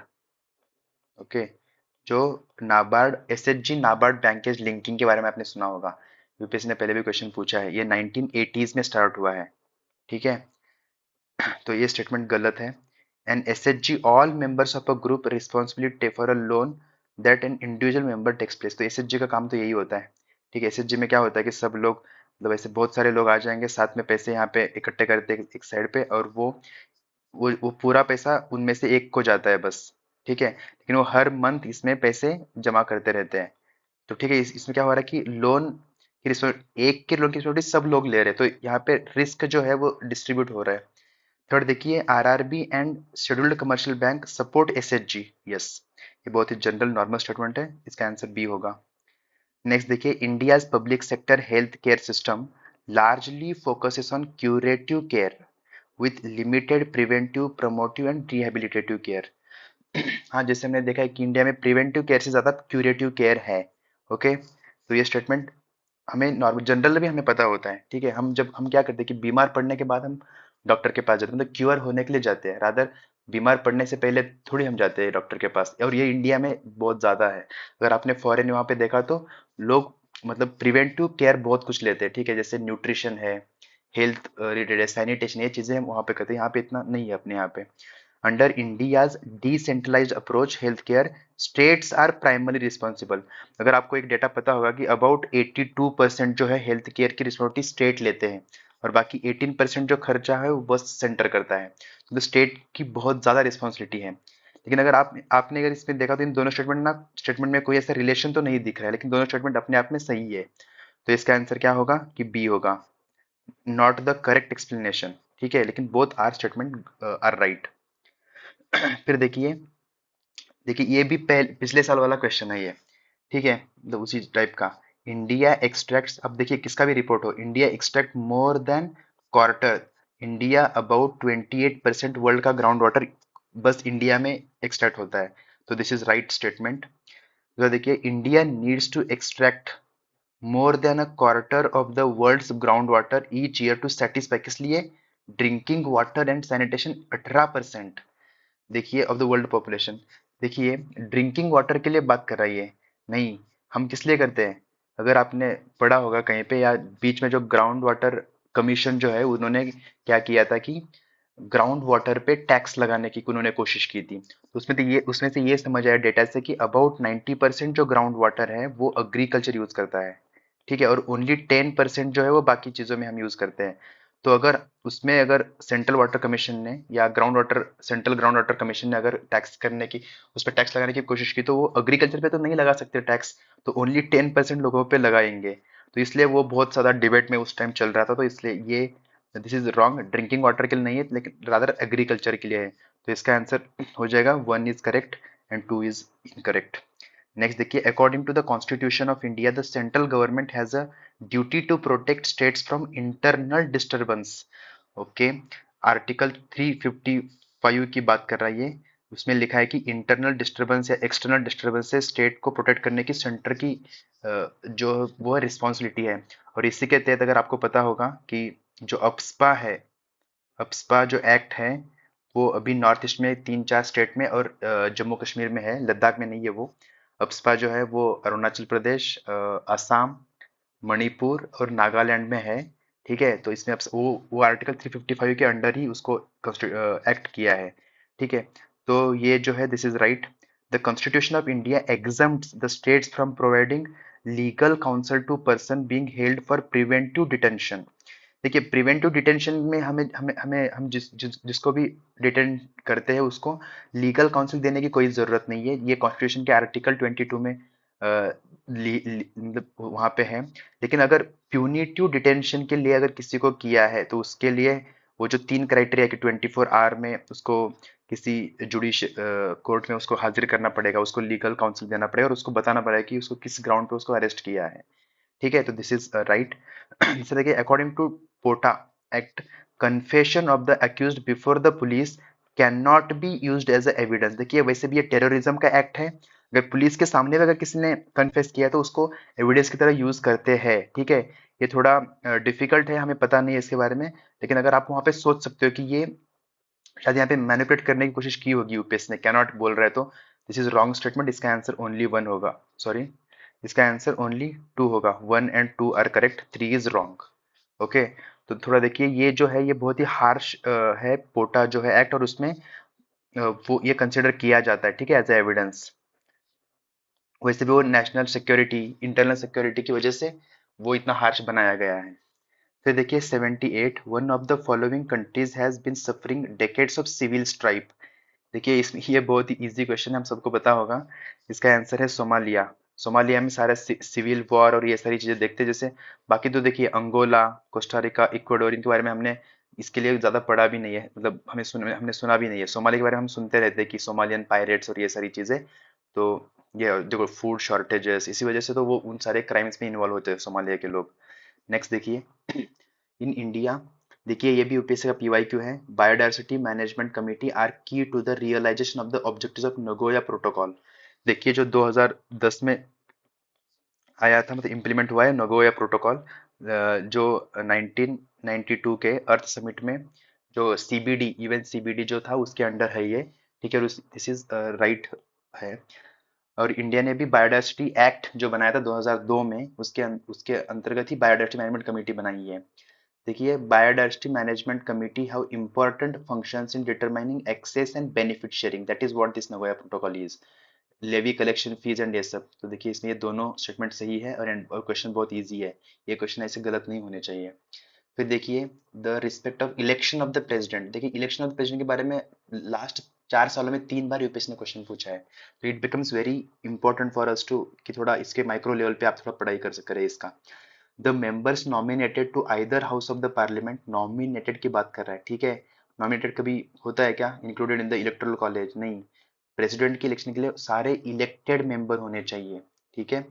ओके। जो नाबार्ड, एसएचजी नाबार्ड बैंकेज लिंकिंग के बारे में आपने सुना होगा, यूपीएससी ने पहले भी क्वेश्चन पूछा है, ये 1980s में स्टार्ट हुआ है, ठीक है। तो ये स्टेटमेंट गलत है। An SHG all members of a group responsibility for a loan that an individual member takes place. तो एसएचजी का काम तो यही होता है, ठीक है। एसएचजी में क्या होता है कि सब लोग, मतलब ऐसे बहुत सारे लोग आ जाएंगे साथ में, पैसे यहाँ पे इकट्ठे करते हैं एक साइड पे, और वो पूरा पैसा उनमें से एक को जाता है बस, ठीक है। लेकिन वो हर मंथ इसमें पैसे जमा करते रहते हैं। तो ठीक है, इसमें क्या हो रहा है कि लोन की एक के लोन की रिस्पॉन्सिबिलिटी सब लोग ले रहे हैं, तो यहाँ पे रिस्क जो है वो डिस्ट्रीब्यूट हो रहा है। थर्ड देखिए, RRB and scheduled commercial bank support SHG. Yes, ये बहुत ही जनरल नॉर्मल स्टेटमेंट है, इसका आंसर बी होगा। नेक्स्ट देखिए, India's public sector health care system largely focuses on curative care with limited preventive, promotive and rehabilitative care. हाँ, जैसे हमने देखा है कि इंडिया में प्रिवेंटिव केयर से ज्यादा क्यूरेटिव केयर है, ओके। तो ये स्टेटमेंट हमें नॉर्मल जनरल में हमें पता होता है, ठीक है। हम क्या करते हैं कि बीमार पड़ने के बाद हम डॉक्टर के पास जाते हैं, मतलब क्योर होने के लिए जाते हैं, रादर बीमार पड़ने से पहले थोड़ी हम जाते हैं डॉक्टर के पास। और ये इंडिया में बहुत ज्यादा है, अगर आपने फॉरेन वहां पे देखा तो लोग मतलब प्रिवेंटिव केयर बहुत कुछ लेते हैं, ठीक है। जैसे न्यूट्रिशन है, हेल्थ रिलेटेड है, सैनिटेशन, ये चीजें हम वहां पे करते हैं, यहाँ पे इतना नहीं है अपने यहाँ पे। Under India's decentralised approach health care states are primary responsible. अगर आपको एक डेटा पता होगा कि अबाउट 82% जो है हेल्थ केयर की रिस्पॉन्सिबिलिटी स्टेट लेते हैं, और बाकी 18% जो खर्चा है वो बस सेंटर करता है। तो स्टेट की बहुत ज्यादा रिस्पॉन्सिबिलिटी है। लेकिन अगर आपने अगर इसमें देखा तो इन दोनों स्टेटमेंट में कोई ऐसा रिलेशन तो नहीं दिख रहा है, लेकिन दोनों स्टेटमेंट अपने आप में सही है। तो इसका आंसर क्या होगा कि बी होगा, नॉट द करेक्ट एक्सप्लेनेशन, ठीक है। लेकिन both are statement are right. फिर देखिए, ये भी पिछले साल वाला क्वेश्चन है ये, ठीक है, मतलब उसी टाइप का। इंडिया एक्सट्रैक्ट्स, अब देखिए किसका भी रिपोर्ट हो, India extract more than quarter, India about 28% world का ग्राउंड वाटर बस इंडिया में एक्सट्रैक्ट होता है। तो दिस इज राइट स्टेटमेंट। तो देखिए, India needs to extract more than a quarter of the world's ground water each year to satisfy, किस लिए? ड्रिंकिंग वाटर एंड सैनिटेशन 18%, देखिए, ऑफ द वर्ल्ड पॉपुलेशन। देखिए, ड्रिंकिंग वाटर के लिए बात कर रही है, नहीं, हम किस लिए करते हैं? अगर आपने पढ़ा होगा कहीं पे, या बीच में जो ग्राउंड वाटर कमीशन जो है उन्होंने क्या किया था कि ग्राउंड वाटर पे टैक्स लगाने की उन्होंने कोशिश की थी। तो उसमें से ये समझ आया डेटा से कि अबाउट 90% जो ग्राउंड वाटर है वो एग्रीकल्चर यूज करता है, ठीक है। और ओनली 10% जो है वो बाकी चीजों में हम यूज करते हैं। तो अगर सेंट्रल वाटर कमीशन ने या सेंट्रल ग्राउंड वाटर कमीशन ने अगर टैक्स करने की, उस पर टैक्स लगाने की कोशिश की, तो वो एग्रीकल्चर पे तो नहीं लगा सकते टैक्स, तो ओनली 10% लोगों पे लगाएंगे। तो इसलिए वो बहुत ज्यादा डिबेट में उस टाइम चल रहा था, तो इसलिए ये this is wrong, drinking water के लिए नहीं है, लेकिन रादर एग्रीकल्चर के लिए है। तो इसका आंसर हो जाएगा 1 is correct and 2 is incorrect. Next देखिए, according to the constitution of India the central government has a duty to protect states from internal disturbance, okay. Article 355 की बात कर रहा है ये, उसमें लिखा है कि इंटरनल डिस्टरबेंस या एक्सटर्नल डिस्टरबेंस से स्टेट को प्रोटेक्ट करने की सेंटर की जो वो रिस्पॉन्सिबिलिटी है। और इसी के तहत अगर आपको पता होगा कि जो अप्सपा है, अप्सपा जो एक्ट है वो अभी नॉर्थ ईस्ट में 3-4 स्टेट में और जम्मू कश्मीर में है, लद्दाख में नहीं है वो। अप्सपा जो है वो अरुणाचल प्रदेश, असम, मणिपुर और नागालैंड में है। ठीक है, तो इसमें अब वो आर्टिकल 355 के अंडर ही उसको एक्ट किया है। ठीक है, तो ये जो है this is right. The constitution of India exempts the states from providing legal counsel to person being held for preventive detention. देखिए, प्रिवेंटिव डिटेंशन में हमें हमें हमें हम जिसको भी डिटेन करते हैं उसको लीगल काउंसिल देने की कोई जरूरत नहीं है। ये कॉन्स्टिट्यूशन के आर्टिकल 22 में मतलब वहां पे है। लेकिन अगर प्यूनिटिव डिटेंशन के लिए अगर किसी को किया है तो उसके लिए वो जो 3 क्राइटेरिया कि 24 आवर में उसको किसी जुडिश कोर्ट में उसको हाजिर करना पड़ेगा, उसको लीगल काउंसिल देना पड़ेगा और उसको बताना पड़ेगा कि उसको किस ग्राउंड पे उसको अरेस्ट किया है। ठीक है, तो दिस इज राइट। जैसे देखिए, according to POTA act, confession of the accused before the police can not be used as evidence. देखिए, वैसे भी ये टेररिज्म का एक्ट है। अगर पुलिस के सामने भी अगर किसी ने कन्फेस किया तो उसको एविडेंस की तरह यूज करते हैं। ठीक है, ये थोड़ा डिफिकल्ट है, हमें पता नहीं है इसके बारे में। लेकिन अगर आप वहां पे सोच सकते हो कि ये शायद यहाँ पे मैनिपुलेट करने की कोशिश की होगी यूपीएस ने, कैनॉट बोल रहा है, तो दिस इज रॉन्ग स्टेटमेंट। इसका आंसर ओनली वन होगा, सॉरी, इसका आंसर ओनली टू होगा। 1 और 2 are correct, 3 is wrong. Okay, तो थोड़ा देखिए, ये जो है ये बहुत ही हार्श है पोटा जो है एक्ट, और उसमें वो ये कंसिडर किया जाता है, ठीक है, एज ए एविडेंस। वैसे भी वो नेशनल सिक्योरिटी, इंटरनल सिक्योरिटी की वजह से वो इतना हार्श बनाया गया है। फिर देखिए 78, one of the following countries has been suffering decades of civil strife. देखिए, इसमें ये बहुत ही इजी क्वेश्चन है, हम सबको पता होगा। इसका आंसर है सोमालिया। सोमालिया में सारे सिविल वॉर और ये सारी चीजें देखते हैं। जैसे बाकी तो देखिए अंगोला, कोस्टारिका, इक्वाडोर, इनके बारे में हमने इसके लिए ज्यादा पढ़ा भी नहीं है, मतलब हमने सुना भी नहीं है। सोमालिया के बारे में हम सुनते रहते हैं कि सोमालियन पायरेट्स और ये सारी चीजें। तो ये देखो, फूड शॉर्टेजेस, इसी वजह से तो वो उन सारे क्राइम्स में इन्वॉल्व होते हैं सोमालिया के लोग। नेक्स्ट देखिए, इन इंडिया, देखिए ये भी यूपीएससी का पीवाईक्यू है। Biodiversity management committee are key to the realisation of the objectives of Nagoya protocol. देखिए, जो 2010 में आया था, मतलब इम्प्लीमेंट हुआ है नगोया प्रोटोकॉल, जो 1992 के अर्थ समिट में जो सीबीडी, इवन सीबीडी जो था उसके अंडर है ये। ठीक है, दिस इज राइट है। और इंडिया ने भी बायोडायवर्सिटी एक्ट जो बनाया था 2002 में, उसके अंतर्गत ही बायोडायवर्सिटी मैनेजमेंट कमेटी बनाई है। देखिए, biodiversity management committee have important functions in determining access and benefit sharing, that is what this Nagoya protocol is. Levy collection fees and ये सब, तो देखिए इसमें ये दोनों स्टेटमेंट सही है, और क्वेश्चन बहुत इजी है। ये क्वेश्चन ऐसे गलत नहीं होने चाहिए। फिर देखिए, the respect of election of the president. देखिए, इलेक्शन ऑफ द प्रेसिडेंट के बारे में लास्ट 4 सालों में 3 बार यूपीएससी ने क्वेश्चन पूछा है। तो it becomes very important for us to कि थोड़ा इसके माइक्रो लेवल पे आप थोड़ा पढ़ाई करें इसका। The members nominated to either house of the parliament, nominated की बात कर रहा है। ठीक है, नॉमिनेटेड कभी होता है क्या included in the electoral college? नहीं। प्रेसिडेंट के इलेक्शन के लिए सारे इलेक्टेड मेंबर होने चाहिए। ठीक है,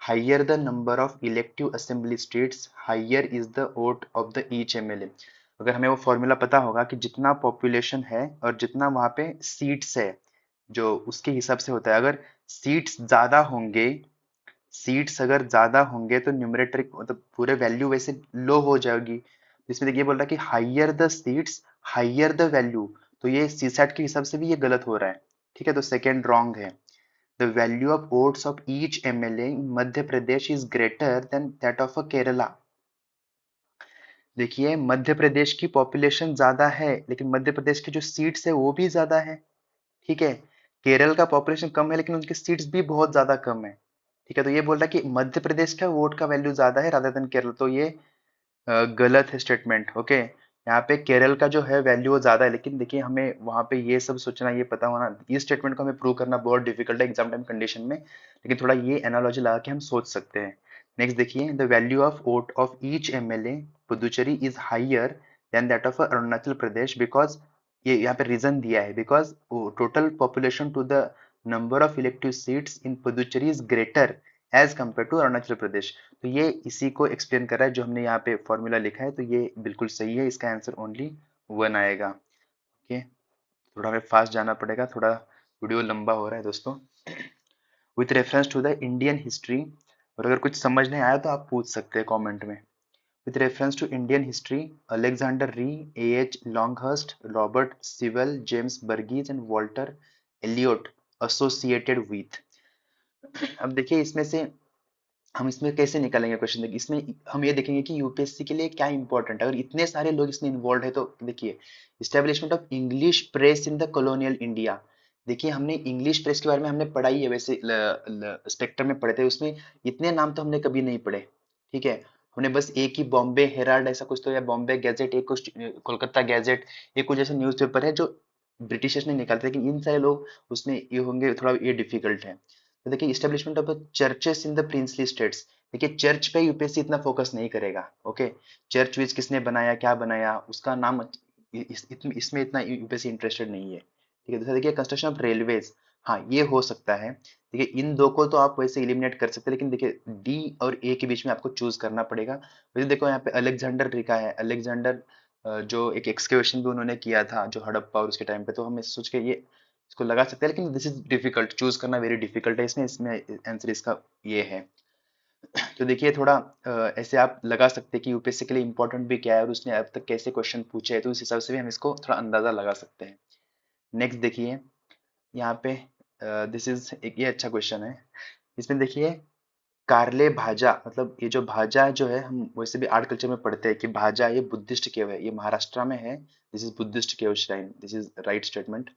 higher the number of elective assembly seats, higher is the vote of the each MLA. अगर हमें वो फॉर्मूला पता होगा कि जितना पॉपुलेशन है और जितना वहां पे सीट्स है, जो उसके हिसाब से होता है। अगर सीट्स ज्यादा होंगे, सीट्स अगर ज्यादा होंगे तो न्यूमरेटर मतलब पूरे वैल्यू वैसे लो हो जाएगी। इसमें देखिए बोल रहा है कि higher the seats, higher the value, तो ये सी सेट के हिसाब से भी ये गलत हो रहा है। ठीक है, तो सेकेंड रॉन्ग है। The value of votes of each MLA in Madhya Pradesh is greater than that of a Kerala. देखिए, मध्य प्रदेश की पॉपुलेशन ज्यादा है लेकिन मध्य प्रदेश की जो सीट्स है वो भी ज्यादा है। ठीक है, केरल का पॉपुलेशन कम है लेकिन उनकी सीट्स भी बहुत ज्यादा कम है। ठीक है, तो ये बोल रहा है कि मध्य प्रदेश का वोट का वैल्यू ज्यादा है रादर देन केरल, तो ये गलत है स्टेटमेंट। ओके, यहाँ पे केरल का जो है वैल्यू वो ज्यादा है, लेकिन देखिए हमें वहां पे ये सब सोचना, ये पता होना, इस स्टेटमेंट को हमें प्रूव करना बहुत डिफिकल्ट है एग्जाम टाइम कंडीशन में। लेकिन थोड़ा ये एनालॉजी लगा के हम सोच सकते हैं। नेक्स्ट देखिए, the value of vote of each MLA Puducherry is higher than that of Arunachal Pradesh because, ये यहाँ पे रीजन दिया है, because total population to the number of elective seats in Puducherry is greater as compare to Arunachal Pradesh. तो ये इसी को एक्सप्लेन कर रहा है जो हमने यहाँ पे फॉर्मूला लिखा है, तो ये बिल्कुल सही है। इसका आंसर ओनली 1 आएगा। ओके, थोड़ा हमें फास्ट जाना पड़ेगा, थोड़ा वीडियो लंबा हो रहा है दोस्तों। With reference to the Indian history, और अगर कुछ समझ नहीं आया तो आप पूछ सकते हैं कमेंट में। With reference to Indian history, Alexander Rea, AH Longhurst, Robert Sewell, James Burgess and Walter Elliot associated with. अब देखिए इसमें से हम इसमें कैसे निकालेंगे क्वेश्चन, देखिए इसमें हम ये देखेंगे कि यूपीएससी के लिए क्या इंपॉर्टेंट है। अगर इतने सारे लोग इसमें इन्वॉल्व है तो देखिए, establishment of English press in the colonial India. देखिए हमने इंग्लिश प्रेस के बारे में हमने पढ़ाई है, वैसे स्पेक्ट्रम में पढ़े थे, उसमें इतने नाम तो हमने कभी नहीं पढ़े। ठीक है, हमने बस एक ही बॉम्बे हेराल्ड ऐसा कुछ तो, या बॉम्बे गैजेट, एक कुछ कोलकाता गैजेट, ये कुछ ऐसे न्यूज़पेपर है जो ब्रिटिशर्स ने निकालते, लेकिन इन सारे लोग उसमें ये होंगे, थोड़ा ये डिफिकल्ट है। तो देखिए establishment of churches in the princely states, देखिए चर्च पे यूपीएससी इतना फोकस नहीं करेगा। ओके, चर्च विच किसने बनाया, क्या बनाया, उसका नाम इसमें इतना यूपीएससी इंटरेस्टेड नहीं है। ठीक है, दूसरा देखिए कंस्ट्रक्शन ऑफ रेलवेज, हाँ ये हो सकता है। देखिए इन दो को तो आप वैसे एलिमिनेट कर सकते हैं, लेकिन देखिए डी और ए के बीच में आपको चूज करना पड़ेगा। वैसे देखो यहाँ पे अलेक्जेंडर लिखा है, अलेक्जेंडर जो एक एक्सकेवेशन भी उन्होंने किया था जो हड़प्पा और उसके टाइम पे, तो हम सोच के ये इसको लगा सकते हैं, लेकिन दिस इज डिफिकल्ट, चूज करना वेरी डिफिकल्ट है इसमें इसमें आंसर इसका ये है। तो देखिए थोड़ा ऐसे आप लगा सकते हैं कि यूपीएससी के लिए इंपॉर्टेंट भी क्या है और उसने अब तक कैसे क्वेश्चन पूछे हैं, तो उस हिसाब से भी हम इसको थोड़ा अंदाजा लगा सकते हैं। नेक्स्ट देखिए यहाँ पे, दिस इज एक ये अच्छा क्वेश्चन है। इसमें देखिए कारले भाजा, मतलब ये जो भाजा जो है, हम वैसे भी आर्ट कल्चर में पढ़ते हैं कि भाजा ये बुद्धिस्ट केव है, ये महाराष्ट्र में है। This is Buddhist cave shrine, this is right statement.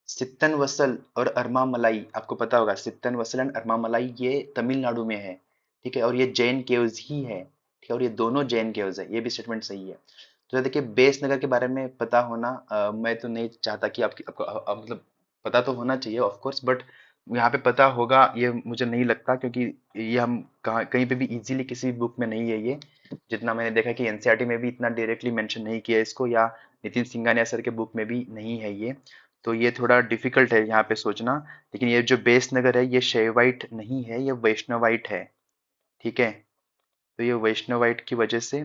Sittanavasal और अरमा मलाई, आपको पता होगा सित्तन वसल एंड अरमा मलाई ये तमिलनाडु में है। ठीक है, और ये जैन केव्स ही है। ठीक है, और ये दोनों जैन केव्स है, ये भी स्टेटमेंट सही है। तो देखिए बेस नगर के बारे में पता होना, मैं तो नहीं चाहता कि आपको मतलब पता तो होना चाहिए ऑफ कोर्स, बट यहाँ पे पता होगा ये मुझे नहीं लगता, क्योंकि ये हम कहाँ कहीं पे भी इजीली किसी बुक में नहीं है ये। जितना मैंने देखा कि एनसीईआरटी में भी इतना डायरेक्टली मेंशन नहीं किया है इसको, या नितिन सिंघानिया सर के बुक में भी नहीं है ये। तो ये थोड़ा डिफिकल्ट है यहाँ पे सोचना। लेकिन ये जो बेस नगर है ये शैवाइट नहीं है, ये वैष्णवाइट है। ठीक है, तो ये वैष्णवाइट की वजह से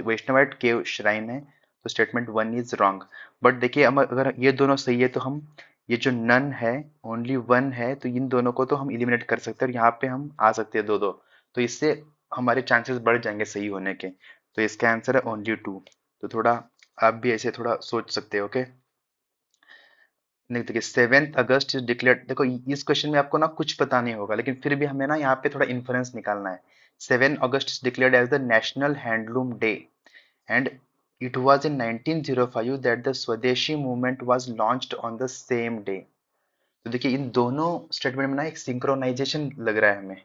वैष्णवाइट केव श्राइन है, तो statement one is wrong. But देखिए अगर ये दोनों सही है तो हम ये जो नन है, ओनली वन है, तो इन दोनों को तो हम इलिमिनेट कर सकते हैं और यहाँ पे हम आ सकते हैं दो दो, तो इससे हमारे चांसेस बढ़ जाएंगे सही होने के। तो इसका आंसर है ओनली टू। तो थोड़ा आप भी ऐसे थोड़ा सोच सकते हो। ओके, नहीं देखिए 7 अगस्त इज डिक्लेयर्ड, देखो इस क्वेश्चन में आपको ना कुछ पता नहीं होगा, लेकिन फिर भी हमें ना यहाँ पे थोड़ा इन्फ्रेंस निकालना है। 7 August is declared as the national handloom day, and it was in 1905 that the Swadeshi movement was launched on the same day। तो देखिए इन दोनों स्टेटमेंट में ना एक सिंक्रोनाइजेशन लग रहा है हमें।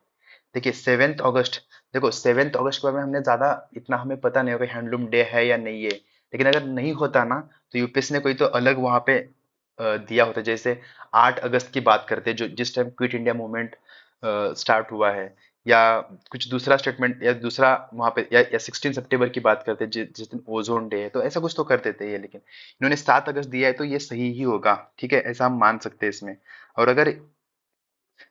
देखिए 7 अगस्त, देखो 7 अगस्त के बारे में हमने ज्यादा इतना हमें पता नहीं होगा हैंडलूम डे है या नहीं है, लेकिन अगर नहीं होता ना तो यूपीएससी ने कोई तो अलग वहां पे दिया होता, जैसे 8 अगस्त की बात करते जो जिस time quit India movement start हुआ है, या कुछ दूसरा स्टेटमेंट या दूसरा वहां पे, या 16 सितंबर की बात करते जिस दिन ओजोन डे है, तो ऐसा कुछ तो कर देते ये। लेकिन इन्होंने 7 अगस्त दिया है तो ये सही ही होगा। ठीक है, ऐसा हम मान सकते हैं इसमें। और अगर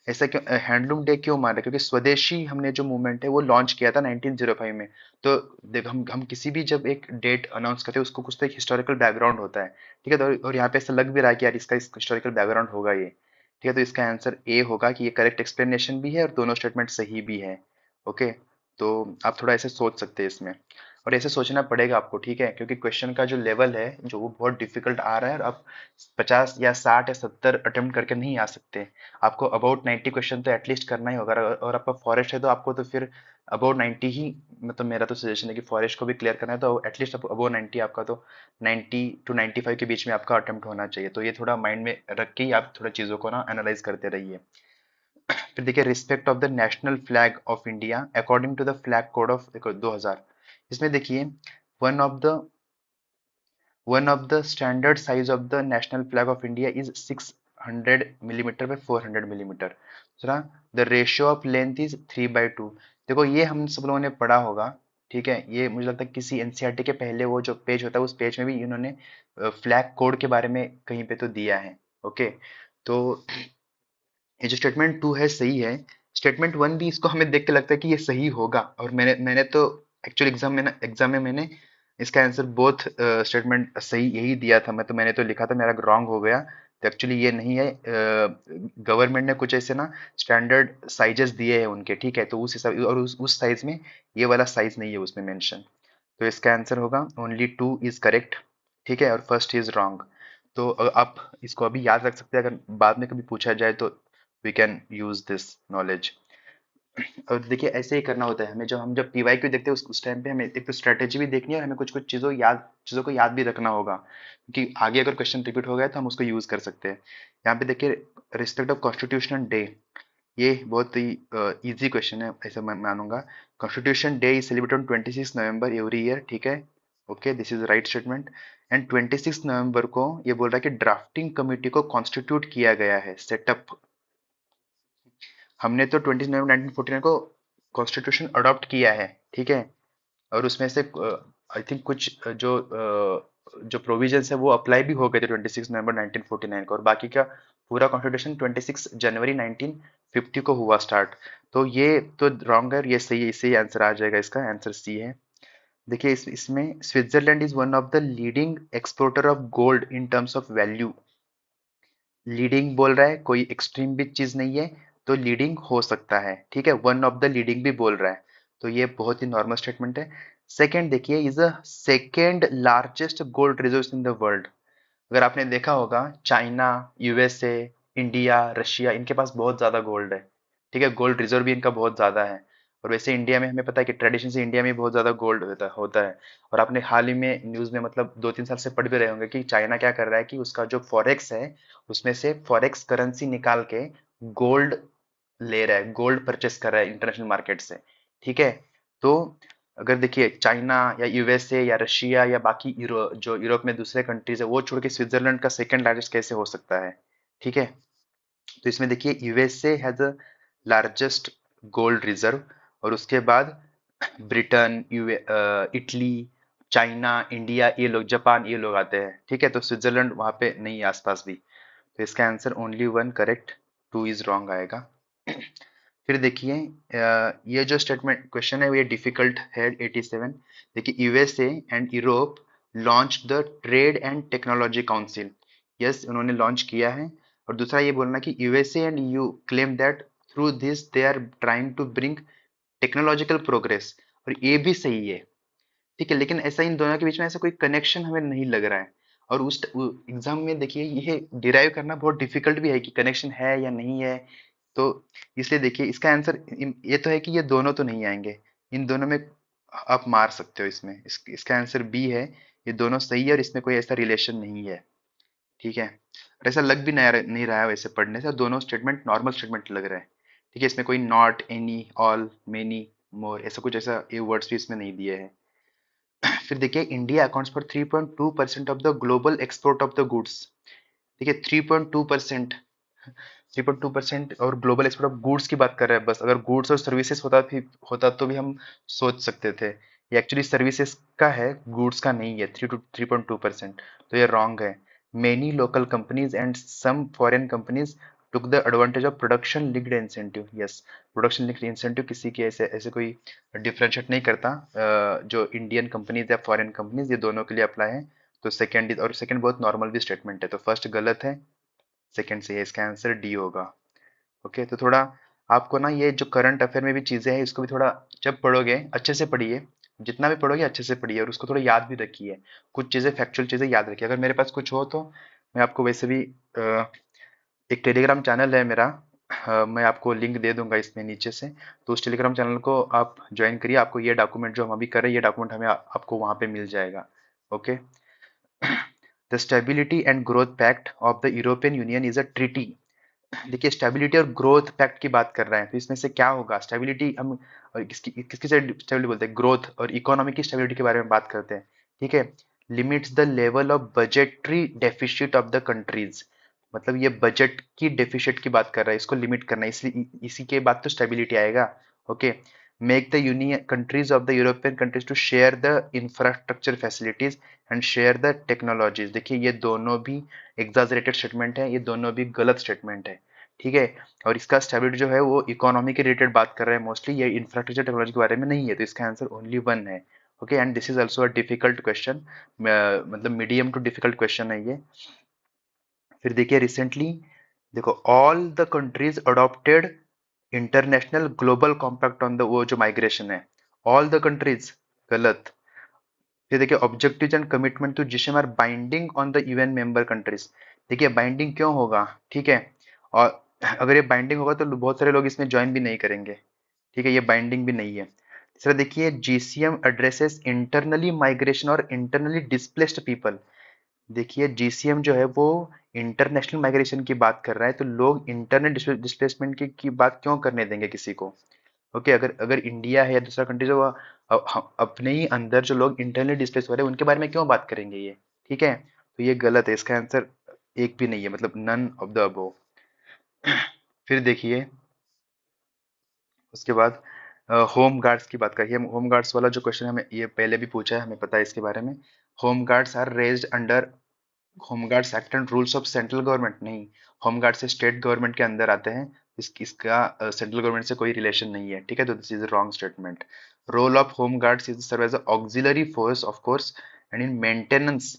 ऐसा क्यों हैंडलूम डे क्यों मान रहे, क्योंकि स्वदेशी हमने जो मूवमेंट है वो लॉन्च किया था 1905 में। तो देख हम किसी भी जब एक डेट अनाउंस करते हैं उसको कुछ तो एक हिस्टोरिकल बैकग्राउंड होता है। ठीक है, तो और यहाँ पे ऐसा लग भी रहा है कि यार इसका हिस्टोरिकल बैकग्राउंड होगा ये। ठीक है, तो इसका आंसर ए होगा कि ये करेक्ट एक्सप्लेनेशन भी है और दोनों स्टेटमेंट सही भी है। ओके, तो आप थोड़ा ऐसे सोच सकते हैं इसमें, और ऐसे सोचना पड़ेगा आपको। ठीक है, क्योंकि क्वेश्चन का जो लेवल है जो वो बहुत डिफिकल्ट आ रहा है, और आप 50 या 60 या 70 अटेम्प्ट करके नहीं आ सकते। आपको अबाउट 90 क्वेश्चन तो एटलीस्ट करना ही होगा, और आपका फॉरेस्ट है तो आपको तो फिर अबाउट 90 ही, मतलब मेरा तो सजेशन है कि फॉरेस्ट को भी क्लियर करना है तो एटलीस्ट अबाउट 90, आपका तो 90 टू 95 के बीच में आपका अटेम्प्ट होना चाहिए। तो ये थोड़ा माइंड में रख के ही आप थोड़ा चीज़ों को ना एनालाइज करते रहिए। फिर देखिए respect of the national flag of India according to the flag code of 2000। इसमें देखिए one of the one of the standard size of the national flag of India is 600 millimetre by 400 millimetre. दूसरा, the ratio of length is 3/2। देखो ये हम सब लोगों ने पढ़ा होगा। ठीक है, ये मुझे लगता है किसी एनसीईआरटी के पहले वो जो पेज होता है उस पेज में भी इन्होंने फ्लैग कोड के बारे में कहीं पे तो दिया है। ओके, तो ये जो स्टेटमेंट टू है सही है। स्टेटमेंट वन भी इसको हमें देख के लगता है कि ये सही होगा, और मैंने मैंने तो एक्चुअल एग्जाम में मैंने इसका आंसर बोथ स्टेटमेंट सही यही दिया था। मैंने तो लिखा था, मेरा रॉन्ग हो गया। तो एक्चुअली ये नहीं है, गवर्नमेंट ने कुछ ऐसे ना स्टैंडर्ड साइजेस दिए हैं उनके, ठीक है, तो उस हिसाब और उस साइज में ये वाला साइज नहीं है उसमें मेंशन। तो इसका आंसर होगा ओनली 2 इज करेक्ट, ठीक है, और फर्स्ट इज रॉन्ग। तो आप इसको अभी याद रख सकते हैं, अगर बाद में कभी पूछा जाए तो we can use this knowledge. और देखिए ऐसे ही करना होता है हमें, जब पीवाई क्यू देखते हैं उस टाइम पे हमें एक तो स्ट्रेटेजी भी देखनी है, और हमें कुछ कुछ चीज़ों को याद भी रखना होगा, क्योंकि आगे अगर क्वेश्चन रिपीट हो गया तो हम उसको यूज कर सकते हैं। यहाँ पे देखिए, रिस्पेक्ट ऑफ कॉन्स्टिट्यूशनल डे, ये बहुत ही इजी क्वेश्चन है ऐसा मैं मानूंगा। Constitution day is celebrated on 26 November every year, ठीक है, okay, this is right statement. And 26 नवंबर को ये बोल रहा है कि ड्राफ्टिंग कमेटी को कॉन्स्टिट्यूट किया गया है, सेटअप। हमने तो 20 नवंबर 1949 को कॉन्स्टिट्यूशन अडॉप्ट किया है, ठीक है, और उसमें से आई थिंक कुछ जो प्रोविजंस है वो अप्लाई भी हो गए थे 26 नवंबर 1949 को, और बाकी का पूरा कॉन्स्टिट्यूशन 26 जनवरी 1950 को हुआ स्टार्ट। तो ये तो रॉन्ग है, और ये सही है, इससे ही आंसर आ जाएगा, इसका आंसर सी है। देखिए इसमें Switzerland is one of the leading exporter of gold in terms of value. Leading बोल रहा है, कोई एक्सट्रीम भी चीज नहीं है, तो लीडिंग हो सकता है, ठीक है, वन ऑफ द लीडिंग भी बोल रहा है, तो ये बहुत ही नॉर्मल स्टेटमेंट है। सेकंड देखिए, is a second largest gold reserve in the world. अगर आपने देखा होगा, चाइना, यूएसए, इंडिया, रशिया, इनके पास बहुत ज्यादा गोल्ड है, ठीक है, गोल्ड रिजर्व भी इनका बहुत ज्यादा है। और वैसे इंडिया में हमें पता है कि ट्रेडिशन से इंडिया में बहुत ज्यादा गोल्ड होता है। और आपने हाल ही में न्यूज में मतलब 2-3 साल से पढ़ भी रहे होंगे कि चाइना क्या कर रहा है कि उसका जो फॉरेक्स है उसमें से फॉरेक्स करेंसी निकाल के गोल्ड ले रहा है, गोल्ड परचेस कर रहा है इंटरनेशनल मार्केट से, ठीक है। तो अगर देखिए चाइना या यूएसए या रशिया या बाकी जो यूरोप में दूसरे कंट्रीज है वो छोड़ के स्विट्जरलैंड का सेकंड लार्जेस्ट कैसे हो सकता है, ठीक है। तो इसमें देखिए USA has a largest gold reserve, और उसके बाद ब्रिटेन, इटली, चाइना, इंडिया, ये लोग, जापान, ये लोग आते हैं, ठीक है, तो स्विट्जरलैंड वहां पे नहीं है आसपास भी। तो इसका answer only one correct, two is wrong आएगा। फिर देखिए ये जो स्टेटमेंट क्वेश्चन है वो ये डिफिकल्ट है, 87। देखिए USA and Europe launch the trade and technology council. Yes, उन्होंने लॉन्च किया है। और दूसरा ये बोलना कि USA and EU claim that through this they are trying to bring technological progress, और ये भी सही है, ठीक है, लेकिन ऐसा इन दोनों के बीच में ऐसा कोई कनेक्शन हमें नहीं लग रहा है। और उस एग्जाम में देखिए ये डिराइव करना बहुत डिफिकल्ट भी है कि कनेक्शन है या नहीं है। तो इसलिए देखिए इसका आंसर ये तो है कि ये दोनों तो नहीं आएंगे, इन दोनों में आप मार सकते हो, इसमें इसका आंसर बी है, ये दोनों सही है और इसमें कोई ऐसा रिलेशन नहीं है, ठीक है। और ऐसा लग भी नहीं रहा है वैसे पढ़ने से, दोनों स्टेटमेंट नॉर्मल स्टेटमेंट लग रहा है, ठीक है, इसमें कोई नॉट, एनी, ऑल, मेनी, मोर, ऐसा कुछ ऐसा ये वर्ड्स भी इसमें नहीं दिए हैं। फिर देखिए India accounts for 3.2% of the global export of the goods. देखिए 3.2%, 3.2% और ग्लोबल एक्सपोर्ट ऑफ गुड्स की बात कर रहे हैं बस। अगर गुड्स और सर्विसेज होता तो भी हम सोच सकते थे, ये एक्चुअली सर्विसेज का है, गुड्स का नहीं है, 3.2%, तो ये रॉन्ग है। Many local companies and some foreign companies took the advantage of production linked incentive. Yes, production linked incentive किसी के ऐसे ऐसे कोई डिफरेंशिएट नहीं करता, जो इंडियन कंपनीज या फॉरेन कंपनीज, ये दोनों के लिए अप्लाई है। तो सेकंड, और सेकंड बहुत नॉर्मल भी स्टेटमेंट है, तो फर्स्ट गलत है, सेकंड से है, इसका आंसर डी होगा। ओके, तो थोड़ा आपको ना ये जो करंट अफेयर में भी चीजें हैं इसको भी थोड़ा जब पढ़ोगे अच्छे से पढ़िए, जितना भी पढ़ोगे अच्छे से पढ़िए, और उसको थोड़ा याद भी रखिए, कुछ चीजें फैक्चुअल चीजें याद रखिए। अगर मेरे पास कुछ हो तो मैं आपको वैसे भी एक टेलीग्राम चैनल है मेरा, मैं आपको लिंक दे दूंगा इसमें नीचे से, तो उस टेलीग्राम चैनल को आप ज्वाइन करिए, आपको ये डॉक्यूमेंट जो हम अभी कर रहे हैं ये डॉक्यूमेंट हमें आपको वहाँ पे मिल जाएगा। Okay, the stability and growth pact of the European Union is a treaty. देखिए स्टेबिलिटी और ग्रोथ पैक्ट की बात कर रहे हैं, तो इसमें से क्या होगा, स्टेबिलिटी हम और किसकी किसकी स्टेबिलिटी बोलते हैं, ग्रोथ और इकोनॉमिक की स्टेबिलिटी के बारे में बात करते हैं, ठीक है। Limits the level of budgetary deficit of the countries, मतलब ये बजट की डेफिसिट की बात कर रहा है, इसको लिमिट करना है, इसलिए इसी के बाद तो स्टेबिलिटी आएगा। Okay, make the union countries of the European countries to share the infrastructure facilities and share the technologies. देखिए ये दोनों भी एग्जाजरेटेड स्टेटमेंट है, ये दोनों भी गलत स्टेटमेंट है, ठीक है। और इसका स्टेबिलिटी जो है वो इकोनॉमी के रिलेटेड बात कर रहे हैं मोस्टली, ये इंफ्रास्ट्रक्चर टेक्नोलॉजी के बारे में नहीं है, तो इसका आंसर ओनली वन है। Okay, and this is also a difficult question, मतलब मीडियम टू डिफिकल्ट क्वेश्चन है ये। फिर देखिए रिसेंटली, देखो all the countries adopted international global compact on the, वो जो माइग्रेशन है, ऑल द कंट्रीज, गलत। फिर देखिए ऑब्जेक्टिव्स एंड कमिटमेंट टू जिसम are binding on the UN member countries. देखिए बाइंडिंग क्यों होगा, ठीक है, और अगर ये बाइंडिंग होगा तो बहुत सारे लोग इसमें ज्वाइन भी नहीं करेंगे, ठीक है, ये बाइंडिंग भी नहीं है। तीसरा देखिए जीसीएम एड्रेसेस इंटरनली माइग्रेशन और इंटरनली डिस्प्लेस्ड पीपल। देखिए जीसीएम जो है वो इंटरनेशनल माइग्रेशन की बात कर रहा है, तो लोग इंटरनल डिस्प्लेसमेंट की बात क्यों करने देंगे किसी को। ओके, अगर अगर इंडिया है या दूसरा कंट्री जो अपने ही अंदर जो लोग इंटरनली डिस्प्लेस हो रहे हैं उनके बारे में क्यों बात करेंगे ये, ठीक है, तो ये गलत है, इसका आंसर एक भी नहीं है, मतलब नन ऑफ द अबव। फिर देखिए उसके बाद होम गार्ड्स की बात करिए। होम गार्ड्स वाला जो क्वेश्चन हमें ये पहले भी पूछा है, हमें पता है इसके बारे में। Home guards are raised under home guards act and rules of central government, नहीं, होम गार्ड से स्टेट गवर्नमेंट के अंदर आते हैं, इसका सेंट्रल गवर्नमेंट से कोई रिलेशन नहीं है, ठीक है, तो this is wrong statement. Role of home guards is serve as auxiliary force of course and in maintenance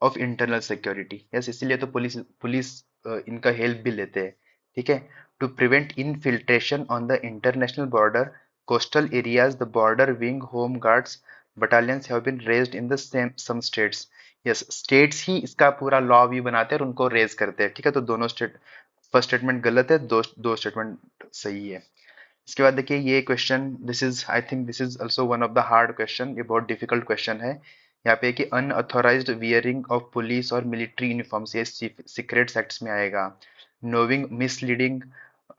of internal security, yes, इसीलिए तो पुलिस पुलिस इनका हेल्प भी लेते हैं, ठीक है। To prevent infiltration on the international border coastal areas the border wing home guards battalions have been raised in the same some states, yes, states ही इसका पूरा लॉ भी बनाते हैं और उनको रेज करते हैं, ठीक है, तो दोनों स्टेट, फर्स्ट स्टेटमेंट गलत है, दो दो स्टेटमेंट सही है। इसके बाद देखिए ये question, this is I think this is also one of the hard question, ये बहुत डिफिकल्ट क्वेश्चन है। यहाँ पे कि अनऑथोराइज्ड वियरिंग ऑफ पुलिस और मिलिट्री यूनिफॉर्म्स, ये सीक्रेट्स एक्ट्स में आएगा। Knowing misleading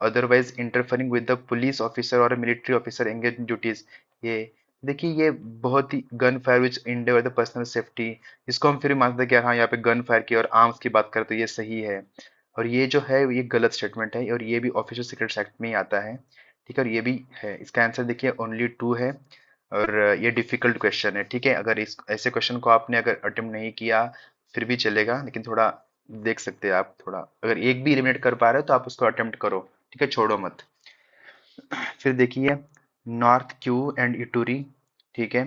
otherwise interfering with the police officer और military officer engage in duties, ये देखिए ये बहुत ही, gun fire which endeavour the personal safety, इसको हम फिर मानते हैं कि हाँ यहाँ पे गन फायर की और आर्म्स की बात करें तो ये सही है, और ये जो है ये गलत स्टेटमेंट है, और ये भी ऑफिशियल सीक्रेट्स एक्ट में ही आता है, ठीक है, और ये भी है, इसका आंसर देखिए ओनली टू है, और ये डिफिकल्ट क्वेश्चन है, ठीक है, अगर इस ऐसे क्वेश्चन को आपने अगर अटेम्प्ट नहीं किया फिर भी चलेगा, लेकिन थोड़ा देख सकते हैं आप, थोड़ा अगर एक भी एलिमिनेट कर पा रहे हो तो आप उसको अटेम्प्ट करो, ठीक है, छोड़ो मत। फिर देखिए नॉर्थ क्यू एंड इटूरी, ठीक है,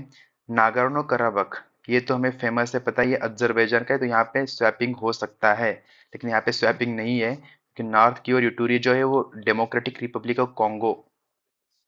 नागोर्नो कराबख, ये तो हमें फेमस है, पता है ये अजरबैजान का है, तो यहाँ पे स्वैपिंग हो सकता है, लेकिन यहाँ पे स्वैपिंग नहीं है, कि नॉर्थ क्यू और इटूरी जो है वो डेमोक्रेटिक रिपब्लिक ऑफ कॉन्गो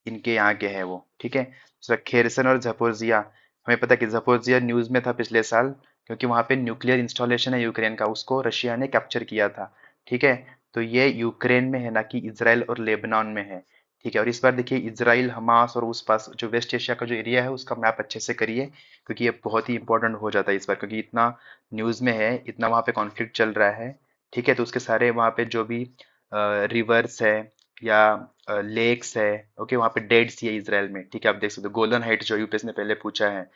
इनके यहाँ के हैं वो, ठीक है। दूसरा खेरसन और जपोरजिया, हमें पता है कि जपोरजिया न्यूज में था पिछले साल, क्योंकि वहां पे न्यूक्लियर इंस्टॉलेशन है यूक्रेन का, उसको रशिया ने कैप्चर किया था, ठीक है, तो ये यूक्रेन में है ना कि इसराइल और लेबनान में है, ठीक है। और इस बार देखिए इसराइल हमास और उस पास जो वेस्ट एशिया का जो एरिया है उसका मैप अच्छे से करिए, क्योंकि ये बहुत ही इंपॉर्टेंट हो जाता है इस बार, क्योंकि इतना न्यूज में है, इतना वहां पे कॉन्फ्लिक्ट चल रहा है, ठीक है, तो उसके सारे वहां पे जो भी रिवर्स है या लेक्स है, ओके, वहाँ पे डेड सी है इसराइल में, ठीक है, आप देख सकते हो गोलन हाइट जो यूपीएस ने पहले पूछा है।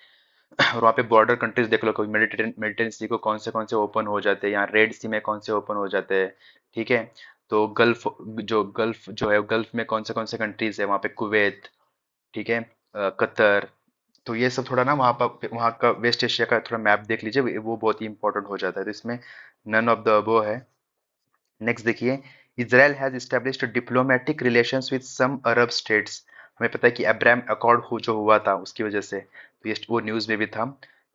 और वहाँ पे बॉर्डर कंट्रीज देख लो, कोई मेडिटेरियन सी को कौन से ओपन हो जाते हैं, यहाँ रेड सी में कौन से ओपन हो जाते हैं, ठीक है, तो गल्फ जो है गल्फ में कौन से कंट्रीज है, वहाँ पे कुवैत, ठीक है, कतर, तो ये सब थोड़ा ना वहाँ का वेस्ट एशिया का थोड़ा मैप देख लीजिए, वो बहुत ही इंपॉर्टेंट हो जाता है, तो इसमें नन ऑफ द अबव है। नेक्स्ट देखिए, Israel has established diplomatic relations with some Arab states, हमें पता है कि अब्राहम अकॉर्ड जो हुआ था उसकी वजह से, तो ये वो न्यूज में भी था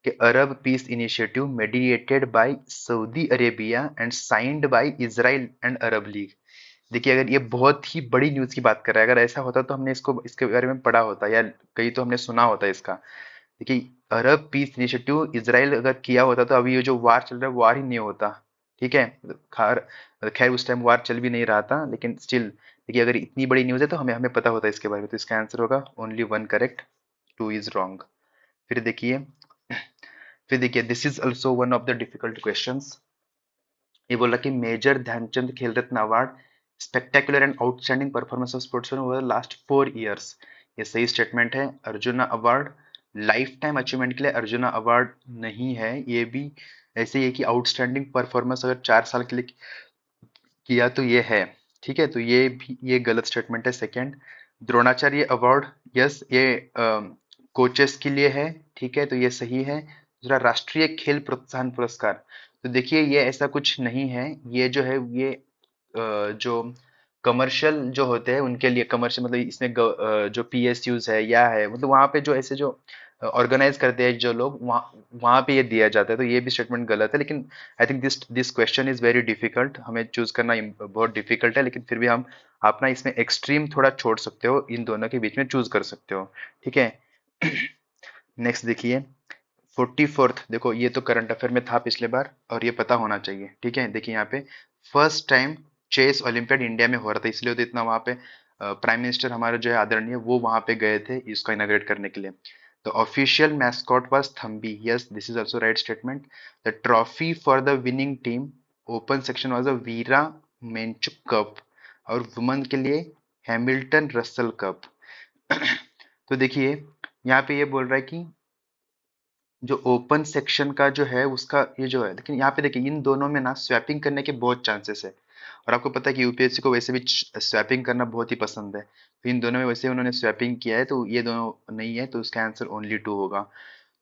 कि Arab peace initiative mediated by Saudi Arabia and signed by Israel and Arab League. देखिए अगर ये बहुत ही बड़ी न्यूज की बात कर रहा है, अगर ऐसा होता तो हमने इसको इसके बारे में पढ़ा होता या कहीं तो हमने सुना होता इसका। देखिए अरब पीस इनिशिएटिव इसराइल अगर किया होता तो अभी ये जो वार चल रहा है वार ही नहीं होता, ठीक है, खैर खैर उस टाइम वार चल भी नहीं रहा था, लेकिन स्टिल देखिए अगर इतनी बड़ी न्यूज है तो हमें हमें पता होता है इसके बारे में, तो इसका आंसर होगा only one correct, two is wrong. फिर देखिए this is also one of the difficult questions. ये बोला कि Major Dhyanchand Khel Ratna award spectacular and outstanding performance of sportsman over the last 4 years, ये सही स्टेटमेंट है। Arjuna award life time achievement के लिए अर्जुना अवार्ड नहीं है, ये भी ऐसे ही है कि आउटस्टैंडिंग परफॉर्मेंस अगर 4 साल के लिए किया तो ये है, ठीक है, तो ये भी ये गलत स्टेटमेंट है। सेकंड, द्रोणाचार्य अवार्ड, यस ये कोचेस के लिए है, ठीक है, तो ये सही है। दूसरा राष्ट्रीय खेल प्रोत्साहन पुरस्कार, तो देखिए ये ऐसा कुछ नहीं है, ये जो है ये जो कमर्शियल जो होते हैं उनके लिए, कमर्शियल मतलब इसमें जो पीएसयूज है या है, मतलब वहाँ पे जो ऐसे जो ऑर्गेनाइज करते हैं जो लोग, वहाँ वहाँ पे ये दिया जाता है, तो ये भी स्टेटमेंट गलत है। लेकिन आई think this this question is very difficult, हमें चूज करना बहुत डिफिकल्ट है, लेकिन फिर भी हम अपना इसमें एक्सट्रीम थोड़ा छोड़ सकते हो, इन दोनों के बीच में चूज कर सकते हो, ठीक है। नेक्स्ट देखिए, 44th, देखो ये तो करंट अफेयर में था पिछले बार और ये पता होना चाहिए, ठीक है। देखिए यहाँ पे first time chess olympiad India में हो रहा था, इसलिए तो इतना वहाँ पे प्राइम मिनिस्टर हमारे जो है आदरणीय, वो वहाँ पे गए थे इसको इनाग्रेट करने के लिए। The official mascot was Thambi. Yes, this is also right statement. The trophy for the winning team, open section was a Veera Menchuk Cup और वुमेन के लिए हैमिल्टन रसल कप। तो देखिए यहाँ पे ये बोल रहा है कि जो ओपन सेक्शन का जो है उसका ये जो है, लेकिन यहाँ पे देखिए इन दोनों में ना स्वैपिंग करने के बहुत चांसेस है, और आपको पता है कि यूपीएससी को वैसे भी स्वैपिंग करना बहुत ही पसंद है, तो इन दोनों में वैसे उन्होंने स्वैपिंग किया है, तो ये दोनों नहीं है, तो इसका आंसर ओनली 2 होगा।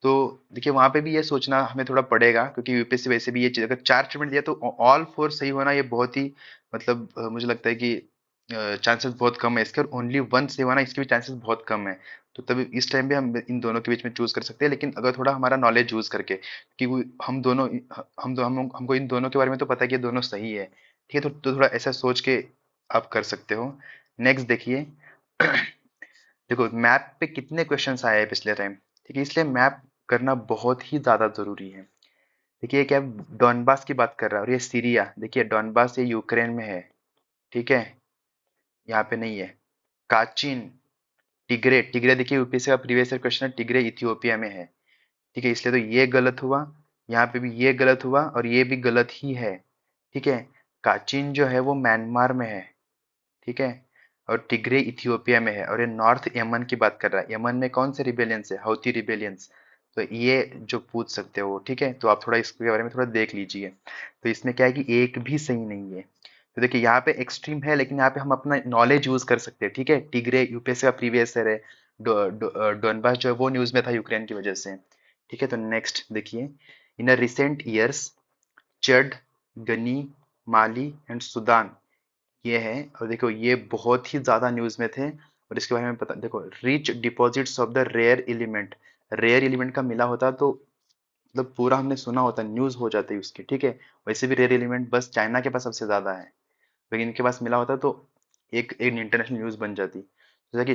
तो देखिए वहां पे भी ये सोचना हमें थोड़ा पड़ेगा, क्योंकि यूपीएससी वैसे भी ये चीज अगर 4 स्टेटमेंट दिया तो ऑल 4 सही होना ये बहुत ही मतलब मुझे लगता है कि चांसेस बहुत कम है इसके, और ओनली 1 सही होना इसके भी चांसेस बहुत कम है। तो तभी इस टाइम पे हम इन दोनों के बीच में चूज कर सकते हैं, लेकिन अगर थोड़ा हमारा नॉलेज यूज करके कि हम दोनों हमको इन दोनों के बारे में तो पता है कि ये दोनों सही है, ठीक है, तो थोड़ा ऐसा सोच के आप कर सकते हो। नेक्स्ट देखिए, देखो मैप पे कितने क्वेश्चंस आए हैं पिछले टाइम, ठीक है, इसलिए मैप करना बहुत ही ज्यादा जरूरी है। देखिए ये क्या डॉनबास की बात कर रहा है, और ये सीरिया, देखिए डॉनबास ये यूक्रेन में है, ठीक है, यहाँ पे नहीं है। काचिन, टिग्रे, टिग्रे देखिए यूपीएससी का प्रीवियस ईयर क्वेश्चन है, टिग्रे इथियोपिया में है, ठीक है, इसलिए तो ये गलत हुआ, यहाँ पे भी ये गलत हुआ और ये भी गलत ही है, ठीक है। काचिन जो है वो म्यांमार में है, ठीक है, और टिग्रे इथियोपिया में है, और ये नॉर्थ यमन की बात कर रहा है। यमन में कौन से रिबेलियंस है, हौती रिबेलियंस, तो ये जो पूछ सकते हो, ठीक है, तो आप थोड़ा इसके बारे में थोड़ा देख लीजिए। तो इसमें क्या है कि एक भी सही नहीं है, तो देखिए यहाँ पे एक्सट्रीम है, लेकिन यहाँ पे हम अपना नॉलेज यूज कर सकते हैं, ठीक है। टिग्रे यूपीएससी का प्रीवियस ईयर है, डोनबास जो है वो न्यूज में था यूक्रेन की वजह से, ठीक है। तो नेक्स्ट देखिए, इन अ रिसेंट ईयर्स चड, गनी, माली एंड सुदान, ये है, और देखो ये बहुत ही ज्यादा न्यूज में थे, और इसके बारे में पता देखो, rich deposits of the rare element का मिला होता तो मतलब पूरा हमने सुना होता, न्यूज हो जाती उसकी, ठीक है। वैसे भी रेयर एलिमेंट बस चाइना के पास सबसे ज्यादा है, लेकिन इनके पास मिला होता तो एक एक इंटरनेशनल न्यूज बन जाती। जैसा कि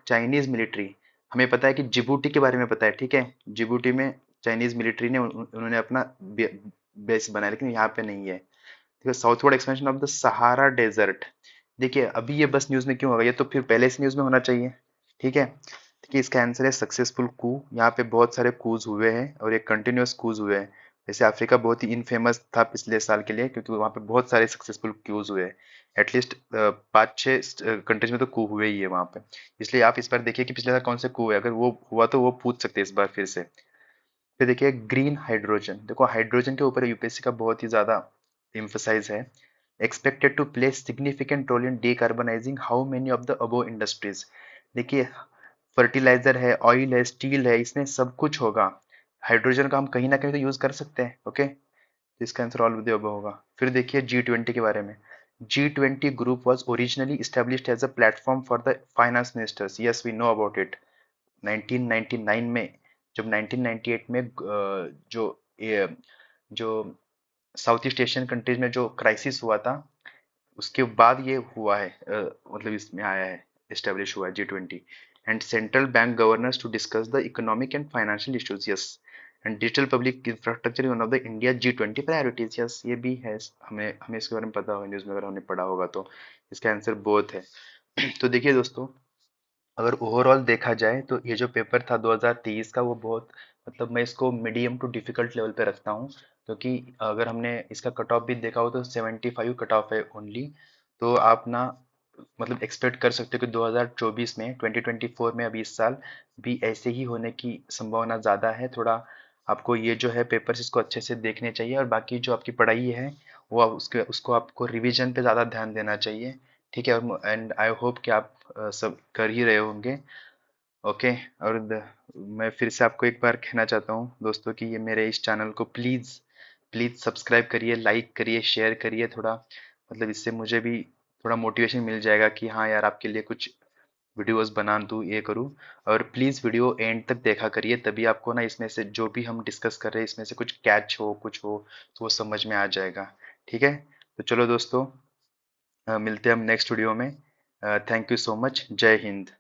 चाइनीज मिलिट्री, हमें पता है कि जिबूटी के बारे में पता है, ठीक है, जिबूटी में चाइनीज मिलिट्री ने उन्होंने अपना बेस बनाया, लेकिन यहाँ पे नहीं है। ठीक है, southward expansion of the Sahara desert, देखिए अभी ये बस न्यूज में क्यों होगा, ये तो फिर पहले से न्यूज में होना चाहिए, ठीक है। देखिए इसका आंसर है सक्सेसफुल कू, यहाँ पे बहुत सारे कूज हुए हैं और ये कंटिन्यूअस कूज हुए हैं। जैसे अफ्रीका बहुत ही इनफेमस था पिछले साल के लिए, क्योंकि वहाँ पे बहुत सारे सक्सेसफुल क्यूज हुए हैं, एटलीस्ट 5-6 कंट्रीज में तो कू हुए ही है वहाँ पे। इसलिए आप इस बार देखिए कि पिछले साल कौन से कू है, अगर वो हुआ तो वो पूछ सकते हैं इस बार फिर से। फिर देखिए ग्रीन हाइड्रोजन, देखो हाइड्रोजन के ऊपर यूपीएससी का बहुत ही ज्यादा एम्फसाइज है। Expected to play significant role in decarbonising how many of the above industries, देखिए फर्टिलाइजर है, ऑयल है, स्टील है, इसमें सब कुछ होगा, हाइड्रोजन का हम कहीं ना कहीं तो यूज कर सकते हैं, ओके, तो इसका answer all of the above होगा। फिर देखिए G20 के बारे में, G20 group was originally established as a platform for the finance ministers, yes we know about it. 1999 में, जब 1998 में जो जो साउथ ईस्ट एशियन कंट्रीज में जो क्राइसिस हुआ था, उसके बाद ये हुआ है, मतलब इसमें आया है, एस्टेब्लिश हुआ है G20, and central bank governors to discuss the economic and financial issues, yes, and digital public infrastructure one of the India G20 priorities, yes, ये भी है, हमें हमें इसके बारे में पता होगा, न्यूज में अगर हमने पढ़ा होगा तो। इसका आंसर बोथ है। तो देखिए दोस्तों, अगर ओवरऑल देखा जाए तो ये जो पेपर था 2023 का, वो बहुत मतलब मैं इसको मीडियम टू डिफिकल्ट लेवल पे रखता हूँ, क्योंकि अगर हमने इसका कट ऑफ भी देखा हो तो 75 कट ऑफ है ओनली। तो आप ना मतलब एक्सपेक्ट कर सकते हो कि 2024 में 2024 में अभी इस साल भी ऐसे ही होने की संभावना ज़्यादा है। थोड़ा आपको ये जो है पेपर्स इसको अच्छे से देखने चाहिए, और बाकी जो आपकी पढ़ाई है वो उसके उसको आपको रिवीजन पे ज़्यादा ध्यान देना चाहिए, ठीक है। और एंड आई होप कि आप सब कर ही रहे होंगे, ओके। और मैं फिर से आपको एक बार कहना चाहता हूँ दोस्तों कि ये मेरे इस चैनल को प्लीज़ प्लीज़ सब्सक्राइब करिए, लाइक करिए, शेयर करिए, थोड़ा मतलब इससे मुझे भी थोड़ा मोटिवेशन मिल जाएगा कि हाँ यार आपके लिए कुछ वीडियोस बना दूँ, ये करूँ। और प्लीज़ वीडियो एंड तक देखा करिए, तभी आपको ना इसमें से जो भी हम डिस्कस कर रहे हैं इसमें से कुछ कैच हो, कुछ हो तो वो समझ में आ जाएगा। ठीक है, तो चलो दोस्तों, मिलते हैं हम नेक्स्ट वीडियो में। Thank you so much. जय हिंद।